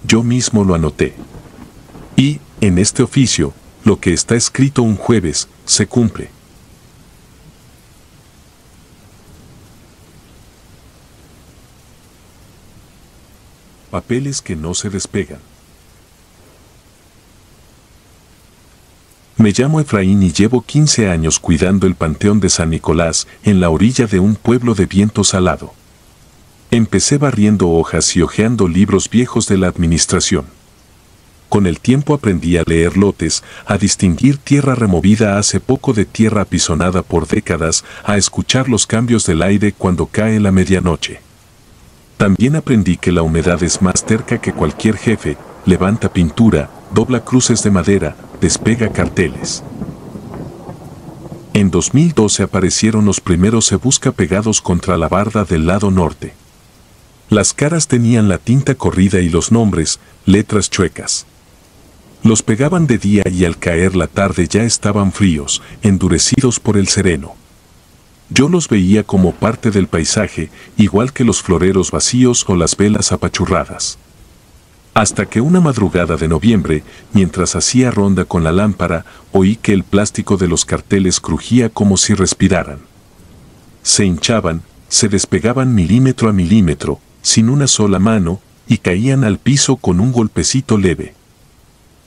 Yo mismo lo anoté. Y, en este oficio, lo que está escrito un jueves, se cumple. Papeles que no se despegan. Me llamo Efraín y llevo 15 años cuidando el Panteón de San Nicolás en la orilla de un pueblo de viento salado. Empecé barriendo hojas y hojeando libros viejos de la administración. Con el tiempo aprendí a leer lotes, a distinguir tierra removida hace poco de tierra apisonada por décadas, a escuchar los cambios del aire cuando cae la medianoche. También aprendí que la humedad es más terca que cualquier jefe, levanta pintura, dobla cruces de madera, despega carteles. En 2012 aparecieron los primeros Se Busca pegados contra la barda del lado norte. Las caras tenían la tinta corrida y los nombres, letras chuecas. Los pegaban de día y al caer la tarde ya estaban fríos, endurecidos por el sereno. Yo los veía como parte del paisaje, igual que los floreros vacíos o las velas apachurradas. Hasta que una madrugada de noviembre, mientras hacía ronda con la lámpara, oí que el plástico de los carteles crujía como si respiraran. Se hinchaban, se despegaban milímetro a milímetro, sin una sola mano, y caían al piso con un golpecito leve.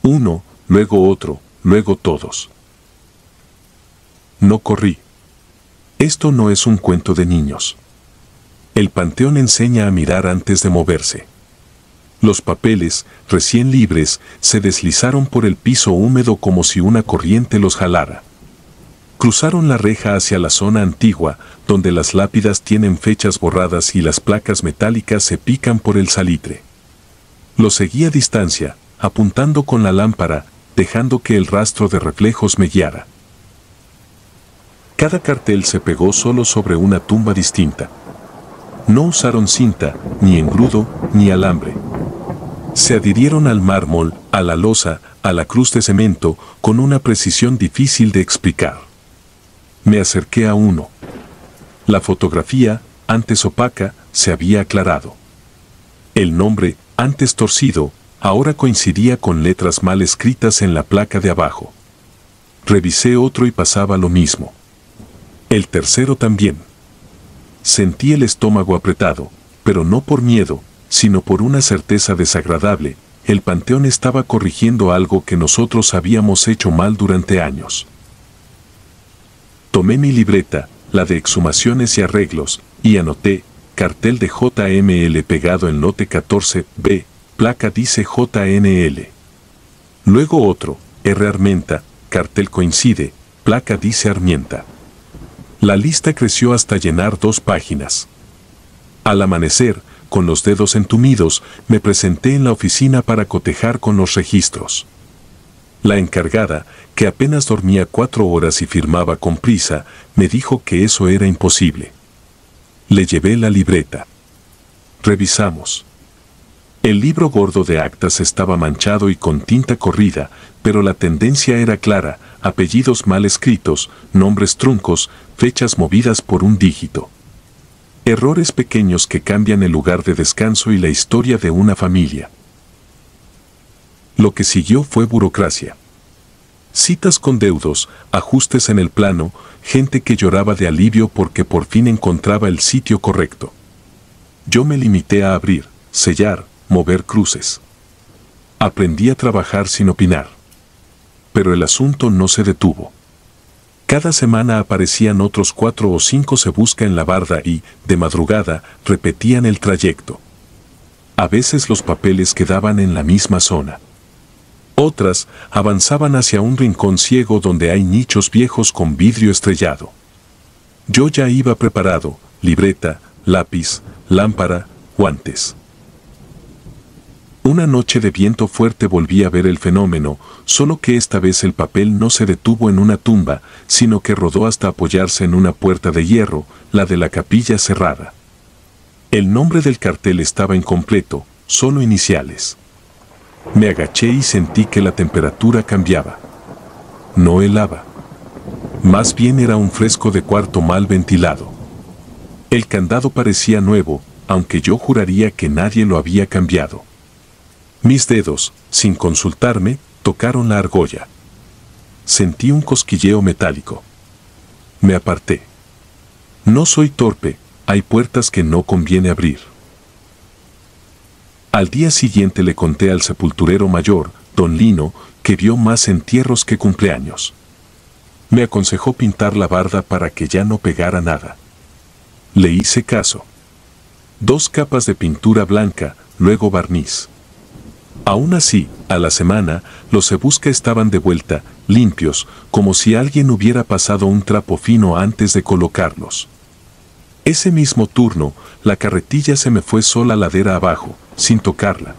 Uno, luego otro, luego todos. No corrí. Esto no es un cuento de niños. El panteón enseña a mirar antes de moverse. Los papeles, recién libres, se deslizaron por el piso húmedo como si una corriente los jalara. Cruzaron la reja hacia la zona antigua, donde las lápidas tienen fechas borradas y las placas metálicas se pican por el salitre. Los seguí a distancia, apuntando con la lámpara, dejando que el rastro de reflejos me guiara. Cada cartel se pegó solo sobre una tumba distinta. No usaron cinta, ni engrudo, ni alambre. Se adhirieron al mármol, a la losa, a la cruz de cemento, con una precisión difícil de explicar. Me acerqué a uno. La fotografía, antes opaca, se había aclarado. El nombre, antes torcido, ahora coincidía con letras mal escritas en la placa de abajo. Revisé otro y pasaba lo mismo. El tercero también. Sentí el estómago apretado, pero no por miedo, sino por una certeza desagradable. El panteón estaba corrigiendo algo que nosotros habíamos hecho mal durante años. Tomé mi libreta, la de exhumaciones y arreglos, y anoté, cartel de JML pegado en lote 14B, placa dice JNL. Luego otro, R. Armenta, cartel coincide, placa dice Armienta. La lista creció hasta llenar 2 páginas. Al amanecer, con los dedos entumidos, me presenté en la oficina para cotejar con los registros. La encargada, que apenas dormía 4 horas y firmaba con prisa, me dijo que eso era imposible. Le llevé la libreta. Revisamos. El libro gordo de actas estaba manchado y con tinta corrida, pero la tendencia era clara: apellidos mal escritos, nombres truncos, fechas movidas por un dígito. Errores pequeños que cambian el lugar de descanso y la historia de una familia. Lo que siguió fue burocracia. Citas con deudos, ajustes en el plano, gente que lloraba de alivio porque por fin encontraba el sitio correcto. Yo me limité a abrir, sellar, mover cruces. Aprendí a trabajar sin opinar. Pero el asunto no se detuvo. Cada semana aparecían otros 4 o 5 Se Busca en la barda y, de madrugada, repetían el trayecto. A veces los papeles quedaban en la misma zona. Otras avanzaban hacia un rincón ciego donde hay nichos viejos con vidrio estrellado. Yo ya iba preparado: libreta, lápiz, lámpara, guantes. Una noche de viento fuerte volví a ver el fenómeno, solo que esta vez el papel no se detuvo en una tumba, sino que rodó hasta apoyarse en una puerta de hierro, la de la capilla cerrada. El nombre del cartel estaba incompleto, solo iniciales. Me agaché y sentí que la temperatura cambiaba. No helaba. Más bien era un fresco de cuarto mal ventilado. El candado parecía nuevo, aunque yo juraría que nadie lo había cambiado. Mis dedos, sin consultarme, tocaron la argolla. Sentí un cosquilleo metálico. Me aparté. No soy torpe, hay puertas que no conviene abrir. Al día siguiente le conté al sepulturero mayor, don Lino, que vio más entierros que cumpleaños. Me aconsejó pintar la barda para que ya no pegara nada. Le hice caso. 2 capas de pintura blanca, luego barniz. Aún así, a la semana, los Ebusca estaban de vuelta, limpios, como si alguien hubiera pasado un trapo fino antes de colocarlos. Ese mismo turno, la carretilla se me fue sola ladera abajo, sin tocarla.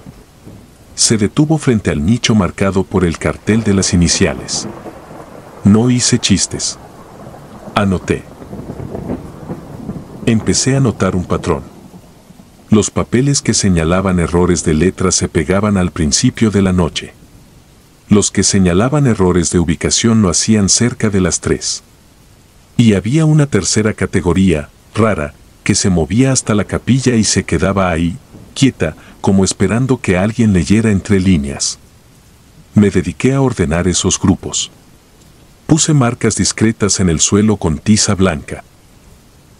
Se detuvo frente al nicho marcado por el cartel de las iniciales. No hice chistes. Anoté. Empecé a notar un patrón. Los papeles que señalaban errores de letras se pegaban al principio de la noche. Los que señalaban errores de ubicación lo hacían cerca de las 3. Y había una tercera categoría, rara, que se movía hasta la capilla y se quedaba ahí, quieta, como esperando que alguien leyera entre líneas. Me dediqué a ordenar esos grupos. Puse marcas discretas en el suelo con tiza blanca.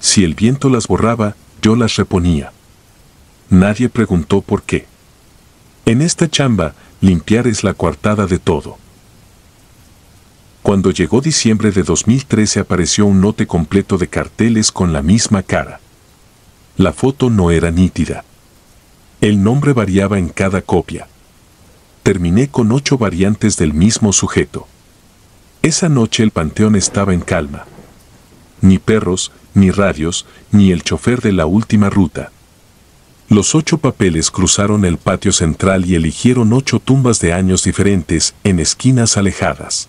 Si el viento las borraba, yo las reponía. Nadie preguntó por qué. En esta chamba, limpiar es la coartada de todo. Cuando llegó diciembre de 2013 apareció un lote completo de carteles con la misma cara. La foto no era nítida. El nombre variaba en cada copia. Terminé con 8 variantes del mismo sujeto. Esa noche el panteón estaba en calma. Ni perros, ni radios, ni el chofer de la última ruta. Los 8 papeles cruzaron el patio central y eligieron 8 tumbas de años diferentes en esquinas alejadas.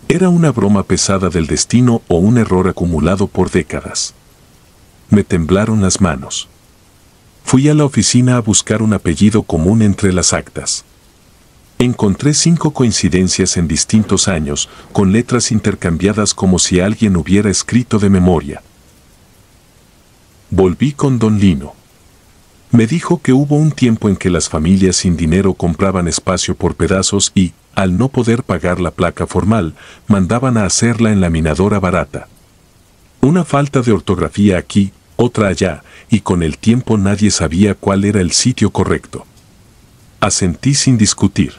Era una broma pesada del destino o un error acumulado por décadas. Me temblaron las manos. Fui a la oficina a buscar un apellido común entre las actas. Encontré 5 coincidencias en distintos años, con letras intercambiadas como si alguien hubiera escrito de memoria. Volví con don Lino. Me dijo que hubo un tiempo en que las familias sin dinero compraban espacio por pedazos y, al no poder pagar la placa formal, mandaban a hacerla en laminadora barata. Una falta de ortografía aquí, otra allá, y con el tiempo nadie sabía cuál era el sitio correcto. Asentí sin discutir.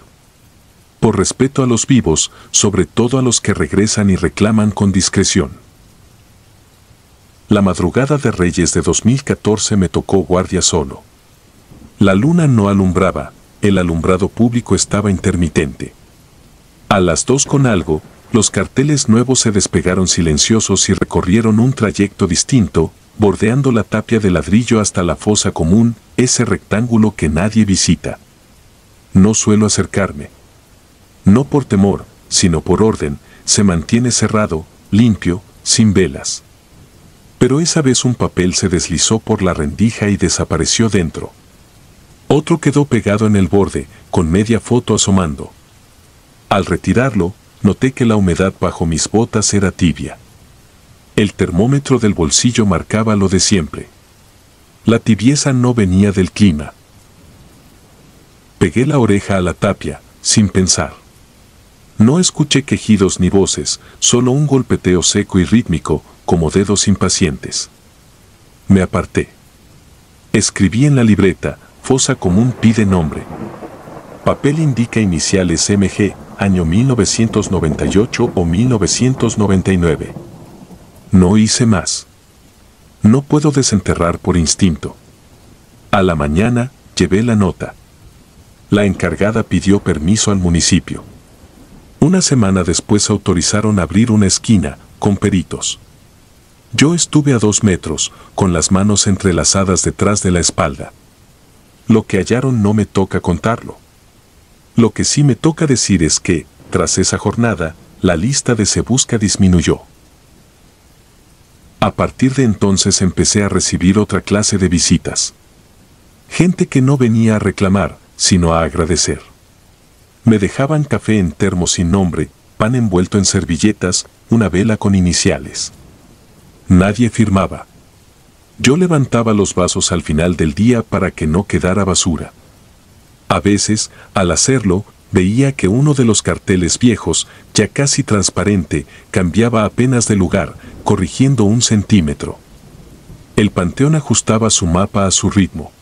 Por respeto a los vivos, sobre todo a los que regresan y reclaman con discreción. La madrugada de Reyes de 2014 me tocó guardia solo. La luna no alumbraba, el alumbrado público estaba intermitente. A las 2 con algo, los carteles nuevos se despegaron silenciosos y recorrieron un trayecto distinto, bordeando la tapia de ladrillo hasta la fosa común, ese rectángulo que nadie visita. No suelo acercarme. No por temor, sino por orden, se mantiene cerrado, limpio, sin velas. Pero esa vez un papel se deslizó por la rendija y desapareció dentro. Otro quedó pegado en el borde, con media foto asomando. Al retirarlo, noté que la humedad bajo mis botas era tibia. El termómetro del bolsillo marcaba lo de siempre. La tibieza no venía del clima. Pegué la oreja a la tapia, sin pensar. No escuché quejidos ni voces, solo un golpeteo seco y rítmico, como dedos impacientes. Me aparté. Escribí en la libreta, fosa común pide nombre. Papel indica iniciales MG, año 1998 o 1999. No hice más. No puedo desenterrar por instinto. A la mañana, llevé la nota. La encargada pidió permiso al municipio. Una semana después autorizaron abrir una esquina, con peritos. Yo estuve a 2 metros, con las manos entrelazadas detrás de la espalda. Lo que hallaron no me toca contarlo. Lo que sí me toca decir es que, tras esa jornada, la lista de Se Busca disminuyó. A partir de entonces empecé a recibir otra clase de visitas. Gente que no venía a reclamar, sino a agradecer. Me dejaban café en termo sin nombre, pan envuelto en servilletas, una vela con iniciales. Nadie firmaba. Yo levantaba los vasos al final del día para que no quedara basura. A veces, al hacerlo, veía que uno de los carteles viejos, ya casi transparente, cambiaba apenas de lugar, corrigiendo 1 centímetro. El panteón ajustaba su mapa a su ritmo.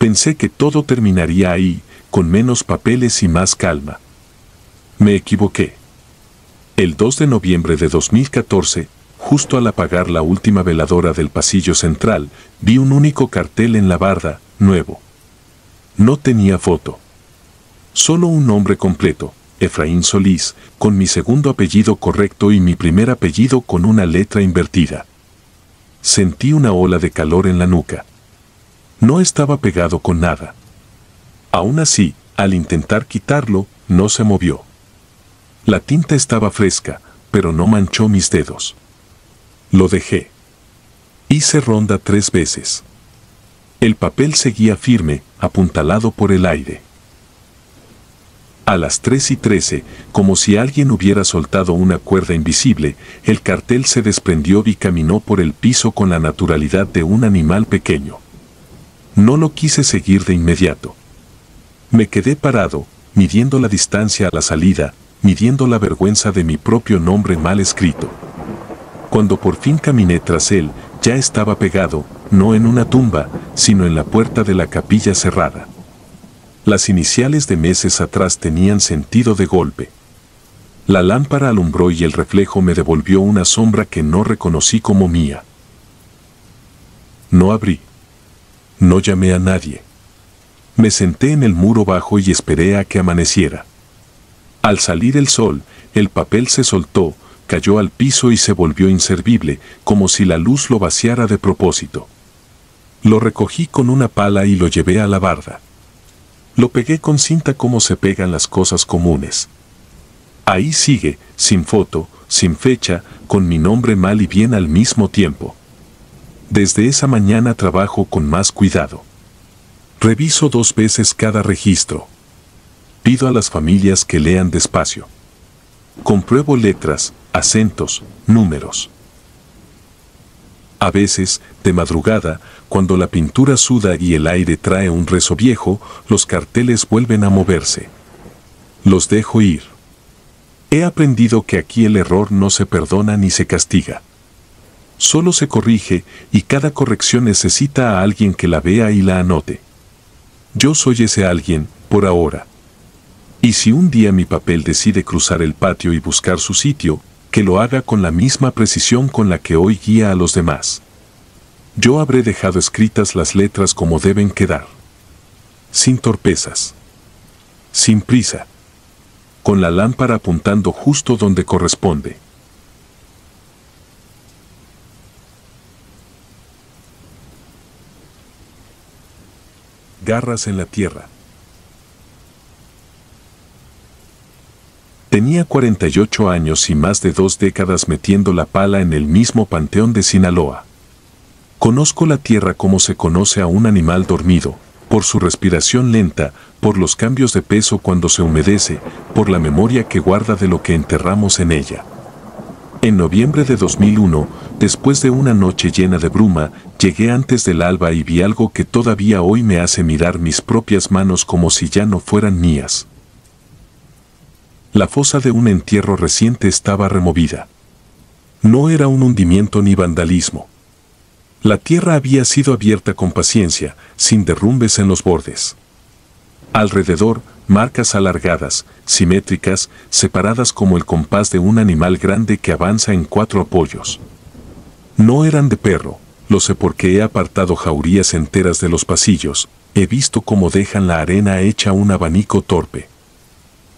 Pensé que todo terminaría ahí, con menos papeles y más calma. Me equivoqué. El 2 de noviembre de 2014, justo al apagar la última veladora del pasillo central, vi un único cartel en la barda, nuevo. No tenía foto. Solo un nombre completo, Efraín Solís, con mi segundo apellido correcto y mi primer apellido con una letra invertida. Sentí una ola de calor en la nuca. No estaba pegado con nada. Aún así, al intentar quitarlo, no se movió. La tinta estaba fresca, pero no manchó mis dedos. Lo dejé. Hice ronda 3 veces. El papel seguía firme, apuntalado por el aire. A las 3:13, como si alguien hubiera soltado una cuerda invisible, el cartel se desprendió y caminó por el piso con la naturalidad de un animal pequeño. No lo quise seguir de inmediato. Me quedé parado, midiendo la distancia a la salida, midiendo la vergüenza de mi propio nombre mal escrito. Cuando por fin caminé tras él, ya estaba pegado, no en una tumba, sino en la puerta de la capilla cerrada. Las iniciales de meses atrás tenían sentido de golpe. La lámpara alumbró y el reflejo me devolvió una sombra que no reconocí como mía. No abrí. No llamé a nadie. Me senté en el muro bajo y esperé a que amaneciera. Al salir el sol, el papel se soltó, cayó al piso y se volvió inservible, como si la luz lo vaciara de propósito. Lo recogí con una pala y lo llevé a la barda. Lo pegué con cinta como se pegan las cosas comunes. Ahí sigue, sin foto, sin fecha, con mi nombre mal y bien al mismo tiempo. Desde esa mañana trabajo con más cuidado. Reviso 2 veces cada registro. Pido a las familias que lean despacio. Compruebo letras, acentos, números. A veces, de madrugada, cuando la pintura suda y el aire trae un rezo viejo, los carteles vuelven a moverse. Los dejo ir. He aprendido que aquí el error no se perdona ni se castiga. Solo se corrige y cada corrección necesita a alguien que la vea y la anote. Yo soy ese alguien, por ahora. Y si un día mi papel decide cruzar el patio y buscar su sitio, que lo haga con la misma precisión con la que hoy guía a los demás. Yo habré dejado escritas las letras como deben quedar. Sin torpezas. Sin prisa. Con la lámpara apuntando justo donde corresponde. Garras en la tierra. Tenía 48 años y más de 2 décadas metiendo la pala en el mismo panteón de Sinaloa. Conozco la tierra como se conoce a un animal dormido, por su respiración lenta, por los cambios de peso cuando se humedece, por la memoria que guarda de lo que enterramos en ella. En noviembre de 2001, después de una noche llena de bruma, llegué antes del alba y vi algo que todavía hoy me hace mirar mis propias manos como si ya no fueran mías. La fosa de un entierro reciente estaba removida. No era un hundimiento ni vandalismo. La tierra había sido abierta con paciencia, sin derrumbes en los bordes. Alrededor, marcas alargadas, simétricas, separadas como el compás de un animal grande que avanza en 4 apoyos. No eran de perro, lo sé porque he apartado jaurías enteras de los pasillos, he visto cómo dejan la arena hecha un abanico torpe.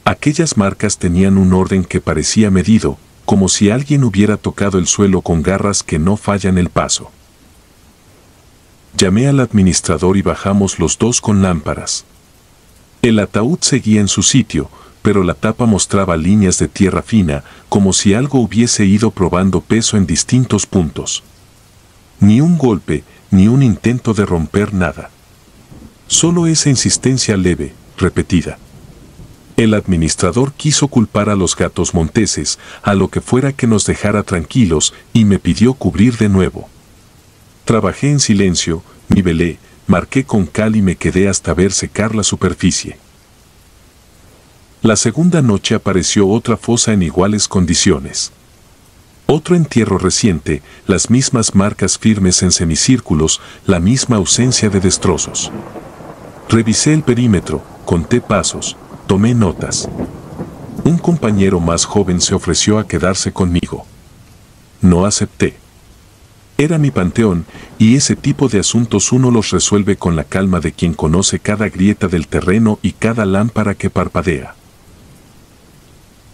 Aquellas marcas tenían un orden que parecía medido, como si alguien hubiera tocado el suelo con garras que no fallan el paso. Llamé al administrador y bajamos los dos con lámparas. El ataúd seguía en su sitio, pero la tapa mostraba líneas de tierra fina, como si algo hubiese ido probando peso en distintos puntos. Ni un golpe, ni un intento de romper nada. Solo esa insistencia leve, repetida. El administrador quiso culpar a los gatos monteses, a lo que fuera que nos dejara tranquilos, y me pidió cubrir de nuevo. Trabajé en silencio, nivelé, marqué con cal y me quedé hasta ver secar la superficie. La segunda noche apareció otra fosa en iguales condiciones. Otro entierro reciente, las mismas marcas firmes en semicírculos, la misma ausencia de destrozos. Revisé el perímetro, conté pasos, tomé notas. Un compañero más joven se ofreció a quedarse conmigo. No acepté. Era mi panteón, y ese tipo de asuntos uno los resuelve con la calma de quien conoce cada grieta del terreno y cada lámpara que parpadea.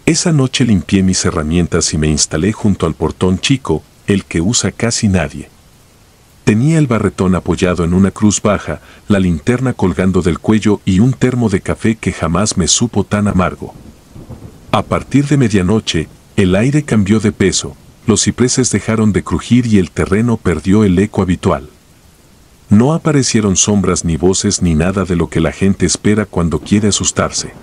Esa noche limpié mis herramientas y me instalé junto al portón chico, el que usa casi nadie. Tenía el barretón apoyado en una cruz baja, la linterna colgando del cuello y un termo de café que jamás me supo tan amargo. A partir de medianoche, el aire cambió de peso, los cipreses dejaron de crujir y el terreno perdió el eco habitual. No aparecieron sombras ni voces ni nada de lo que la gente espera cuando quiere asustarse.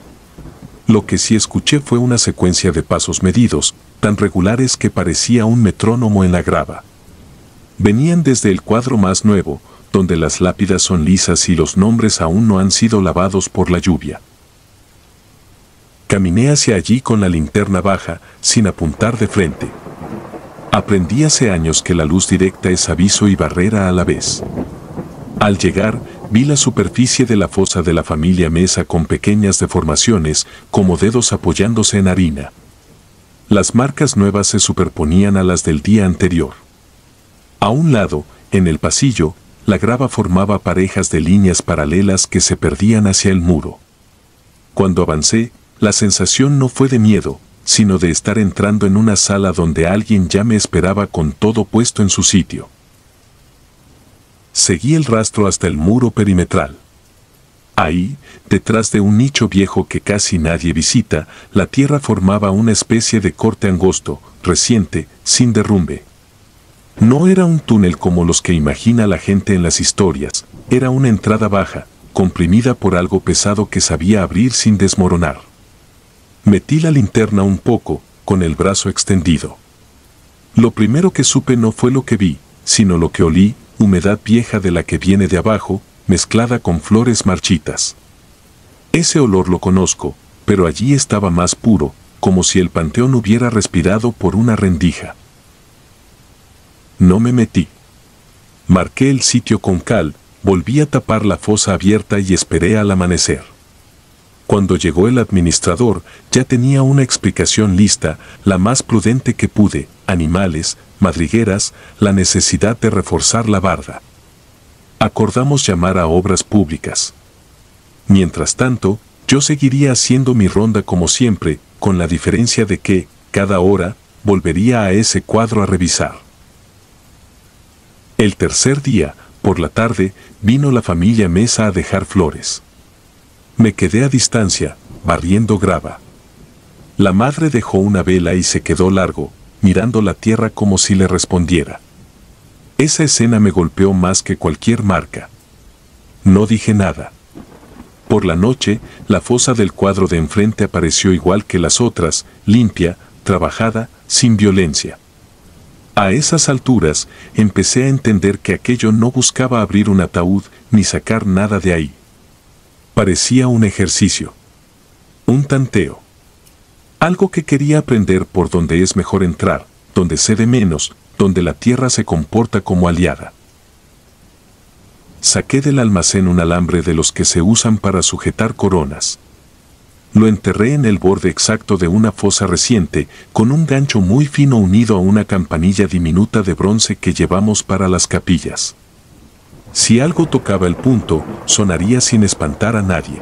Lo que sí escuché fue una secuencia de pasos medidos, tan regulares que parecía un metrónomo en la grava. Venían desde el cuadro más nuevo, donde las lápidas son lisas y los nombres aún no han sido lavados por la lluvia. Caminé hacia allí con la linterna baja, sin apuntar de frente. Aprendí hace años que la luz directa es aviso y barrera a la vez. Al llegar, vi la superficie de la fosa de la familia Mesa con pequeñas deformaciones, como dedos apoyándose en harina. Las marcas nuevas se superponían a las del día anterior. A un lado, en el pasillo, la grava formaba parejas de líneas paralelas que se perdían hacia el muro. Cuando avancé, la sensación no fue de miedo, sino de estar entrando en una sala donde alguien ya me esperaba con todo puesto en su sitio. Seguí el rastro hasta el muro perimetral. Ahí, detrás de un nicho viejo que casi nadie visita, la tierra formaba una especie de corte angosto, reciente, sin derrumbe. No era un túnel como los que imagina la gente en las historias, era una entrada baja, comprimida por algo pesado que sabía abrir sin desmoronar. Metí la linterna un poco, con el brazo extendido. Lo primero que supe no fue lo que vi, sino lo que olí, humedad vieja de la que viene de abajo, mezclada con flores marchitas. Ese olor lo conozco, pero allí estaba más puro, como si el panteón hubiera respirado por una rendija. No me metí. Marqué el sitio con cal, volví a tapar la fosa abierta y esperé al amanecer. Cuando llegó el administrador, ya tenía una explicación lista, la más prudente que pude: animales, madrigueras, la necesidad de reforzar la barda. Acordamos llamar a obras públicas. Mientras tanto, yo seguiría haciendo mi ronda como siempre, con la diferencia de que, cada hora, volvería a ese cuadro a revisar. El tercer día, por la tarde, vino la familia Mesa a dejar flores. Me quedé a distancia, barriendo grava. La madre dejó una vela y se quedó largo, mirando la tierra como si le respondiera. Esa escena me golpeó más que cualquier marca. No dije nada. Por la noche, la fosa del cuadro de enfrente apareció igual que las otras, limpia, trabajada, sin violencia. A esas alturas, empecé a entender que aquello no buscaba abrir un ataúd ni sacar nada de ahí. Parecía un ejercicio. Un tanteo. Algo que quería aprender por donde es mejor entrar, donde cede menos, donde la tierra se comporta como aliada. Saqué del almacén un alambre de los que se usan para sujetar coronas. Lo enterré en el borde exacto de una fosa reciente, con un gancho muy fino unido a una campanilla diminuta de bronce que llevamos para las capillas. Si algo tocaba el punto, sonaría sin espantar a nadie.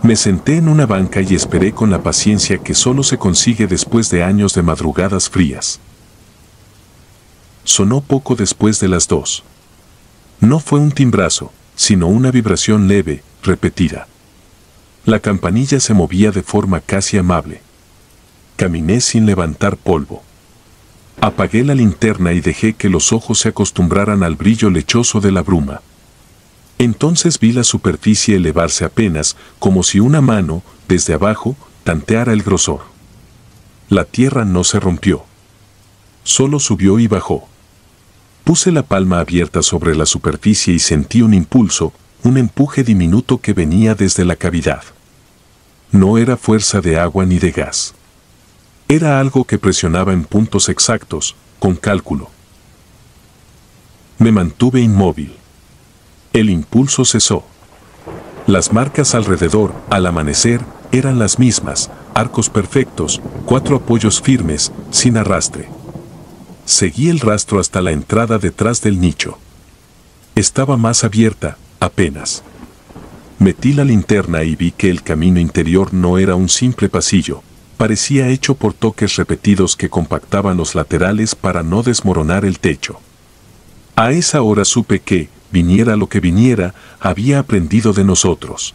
Me senté en una banca y esperé con la paciencia que solo se consigue después de años de madrugadas frías. Sonó poco después de las 2. No fue un timbrazo, sino una vibración leve, repetida. La campanilla se movía de forma casi amable. Caminé sin levantar polvo. Apagué la linterna y dejé que los ojos se acostumbraran al brillo lechoso de la bruma. Entonces vi la superficie elevarse apenas, como si una mano, desde abajo, tanteara el grosor. La tierra no se rompió. Solo subió y bajó. Puse la palma abierta sobre la superficie y sentí un impulso, un empuje diminuto que venía desde la cavidad. No era fuerza de agua ni de gas. Era algo que presionaba en puntos exactos, con cálculo. Me mantuve inmóvil. El impulso cesó. Las marcas alrededor, al amanecer, eran las mismas, arcos perfectos, 4 apoyos firmes, sin arrastre. Seguí el rastro hasta la entrada detrás del nicho. Estaba más abierta, apenas. Metí la linterna y vi que el camino interior no era un simple pasillo, parecía hecho por toques repetidos que compactaban los laterales para no desmoronar el techo. A esa hora supe que, viniera lo que viniera, había aprendido de nosotros.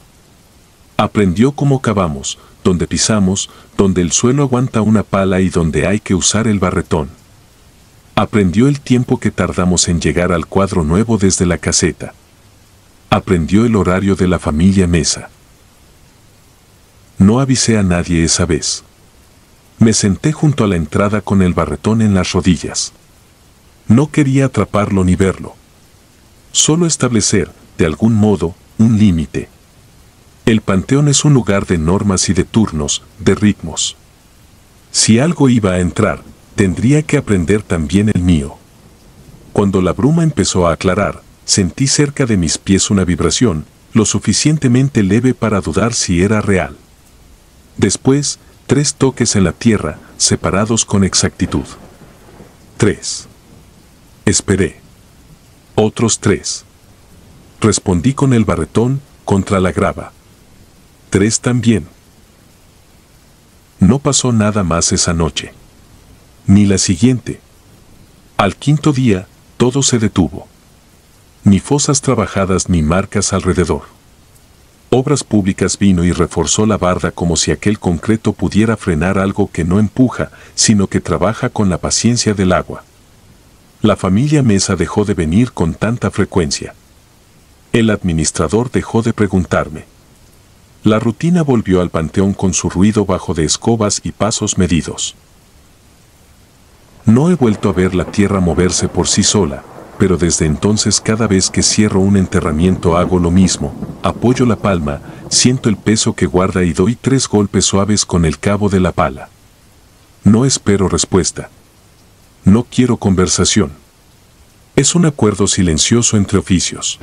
Aprendió cómo cavamos, donde pisamos, donde el suelo aguanta una pala y donde hay que usar el barretón. Aprendió el tiempo que tardamos en llegar al cuadro nuevo desde la caseta. Aprendió el horario de la familia Mesa. No avisé a nadie esa vez. Me senté junto a la entrada con el barretón en las rodillas. No quería atraparlo ni verlo. Solo establecer, de algún modo, un límite. El panteón es un lugar de normas y de turnos, de ritmos. Si algo iba a entrar, tendría que aprender también el mío. Cuando la bruma empezó a aclarar, sentí cerca de mis pies una vibración, lo suficientemente leve para dudar si era real. Después, 3 toques en la tierra, separados con exactitud. 3. Esperé. Otros 3. Respondí con el barretón contra la grava. 3 también. No pasó nada más esa noche. Ni la siguiente. Al 5.º día, todo se detuvo. Ni fosas trabajadas ni marcas alrededor. Obras Públicas vino y reforzó la barda como si aquel concreto pudiera frenar algo que no empuja, sino que trabaja con la paciencia del agua. La familia Mesa dejó de venir con tanta frecuencia. El administrador dejó de preguntarme. La rutina volvió al panteón con su ruido bajo de escobas y pasos medidos. No he vuelto a ver la tierra moverse por sí sola, pero desde entonces cada vez que cierro un enterramiento hago lo mismo, apoyo la palma, siento el peso que guarda y doy 3 golpes suaves con el cabo de la pala. No espero respuesta. No quiero conversación. Es un acuerdo silencioso entre oficios.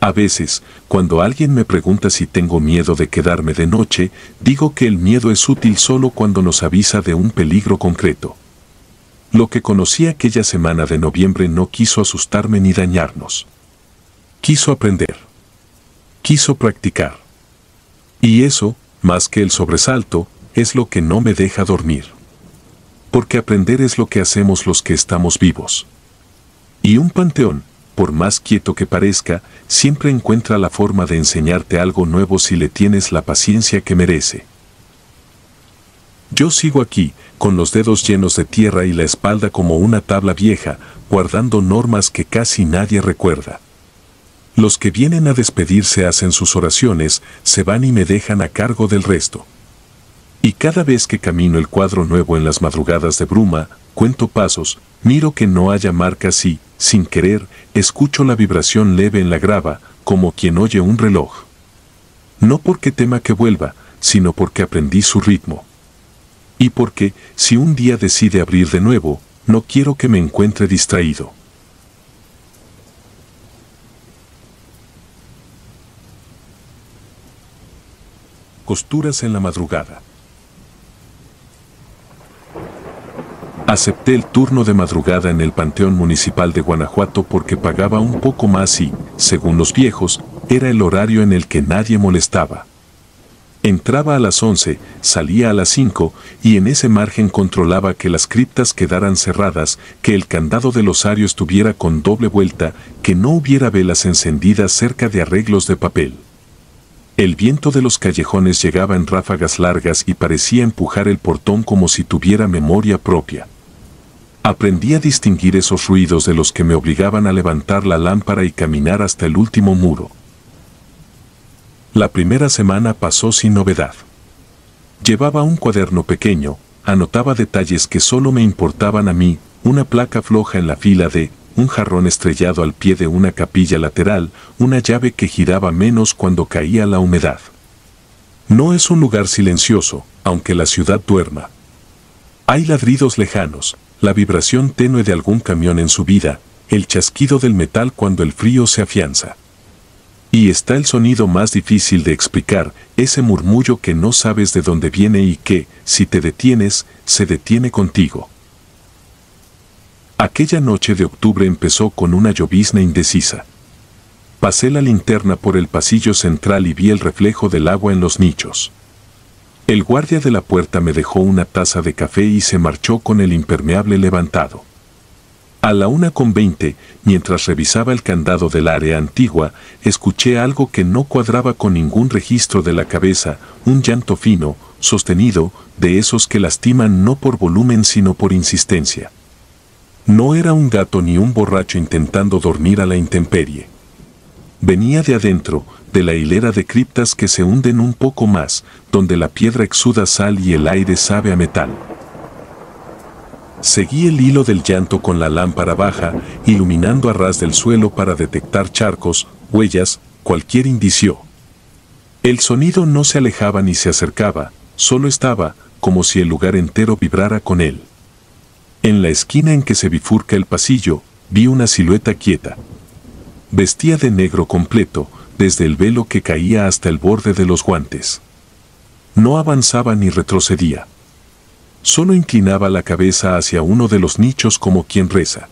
A veces, cuando alguien me pregunta si tengo miedo de quedarme de noche, digo que el miedo es útil solo cuando nos avisa de un peligro concreto. Lo que conocí aquella semana de noviembre no quiso asustarme ni dañarnos. Quiso aprender. Quiso practicar. Y eso, más que el sobresalto, es lo que no me deja dormir. Porque aprender es lo que hacemos los que estamos vivos. Y un panteón, por más quieto que parezca, siempre encuentra la forma de enseñarte algo nuevo si le tienes la paciencia que merece. Yo sigo aquí, con los dedos llenos de tierra y la espalda como una tabla vieja, guardando normas que casi nadie recuerda. Los que vienen a despedirse hacen sus oraciones, se van y me dejan a cargo del resto. Y cada vez que camino el cuadro nuevo en las madrugadas de bruma, cuento pasos, miro que no haya marcas y, sin querer, escucho la vibración leve en la grava, como quien oye un reloj. No porque tema que vuelva, sino porque aprendí su ritmo. Y porque, si un día decide abrir de nuevo, no quiero que me encuentre distraído. Costuras en la madrugada. Acepté el turno de madrugada en el Panteón Municipal de Guanajuato porque pagaba un poco más y, según los viejos, era el horario en el que nadie molestaba. Entraba a las 11, salía a las 5 y en ese margen controlaba que las criptas quedaran cerradas, que el candado del osario estuviera con doble vuelta, que no hubiera velas encendidas cerca de arreglos de papel. El viento de los callejones llegaba en ráfagas largas y parecía empujar el portón como si tuviera memoria propia. Aprendí a distinguir esos ruidos de los que me obligaban a levantar la lámpara y caminar hasta el último muro. La primera semana pasó sin novedad. Llevaba un cuaderno pequeño, anotaba detalles que solo me importaban a mí, una placa floja en la fila de, un jarrón estrellado al pie de una capilla lateral, una llave que giraba menos cuando caía la humedad. No es un lugar silencioso, aunque la ciudad duerma. Hay ladridos lejanos, la vibración tenue de algún camión en subida, el chasquido del metal cuando el frío se afianza. Y está el sonido más difícil de explicar, ese murmullo que no sabes de dónde viene y que, si te detienes, se detiene contigo. Aquella noche de octubre empezó con una llovizna indecisa. Pasé la linterna por el pasillo central y vi el reflejo del agua en los nichos. El guardia de la puerta me dejó una taza de café y se marchó con el impermeable levantado. A la 1:20, mientras revisaba el candado del área antigua, escuché algo que no cuadraba con ningún registro de la cabeza, un llanto fino, sostenido, de esos que lastiman no por volumen sino por insistencia. No era un gato ni un borracho intentando dormir a la intemperie. Venía de adentro, de la hilera de criptas que se hunden un poco más, donde la piedra exuda sal y el aire sabe a metal. Seguí el hilo del llanto con la lámpara baja, iluminando a ras del suelo para detectar charcos, huellas, cualquier indicio. El sonido no se alejaba ni se acercaba, solo estaba, como si el lugar entero vibrara con él. En la esquina en que se bifurca el pasillo, vi una silueta quieta. Vestía de negro completo, desde el velo que caía hasta el borde de los guantes. No avanzaba ni retrocedía. Solo inclinaba la cabeza hacia uno de los nichos como quien reza.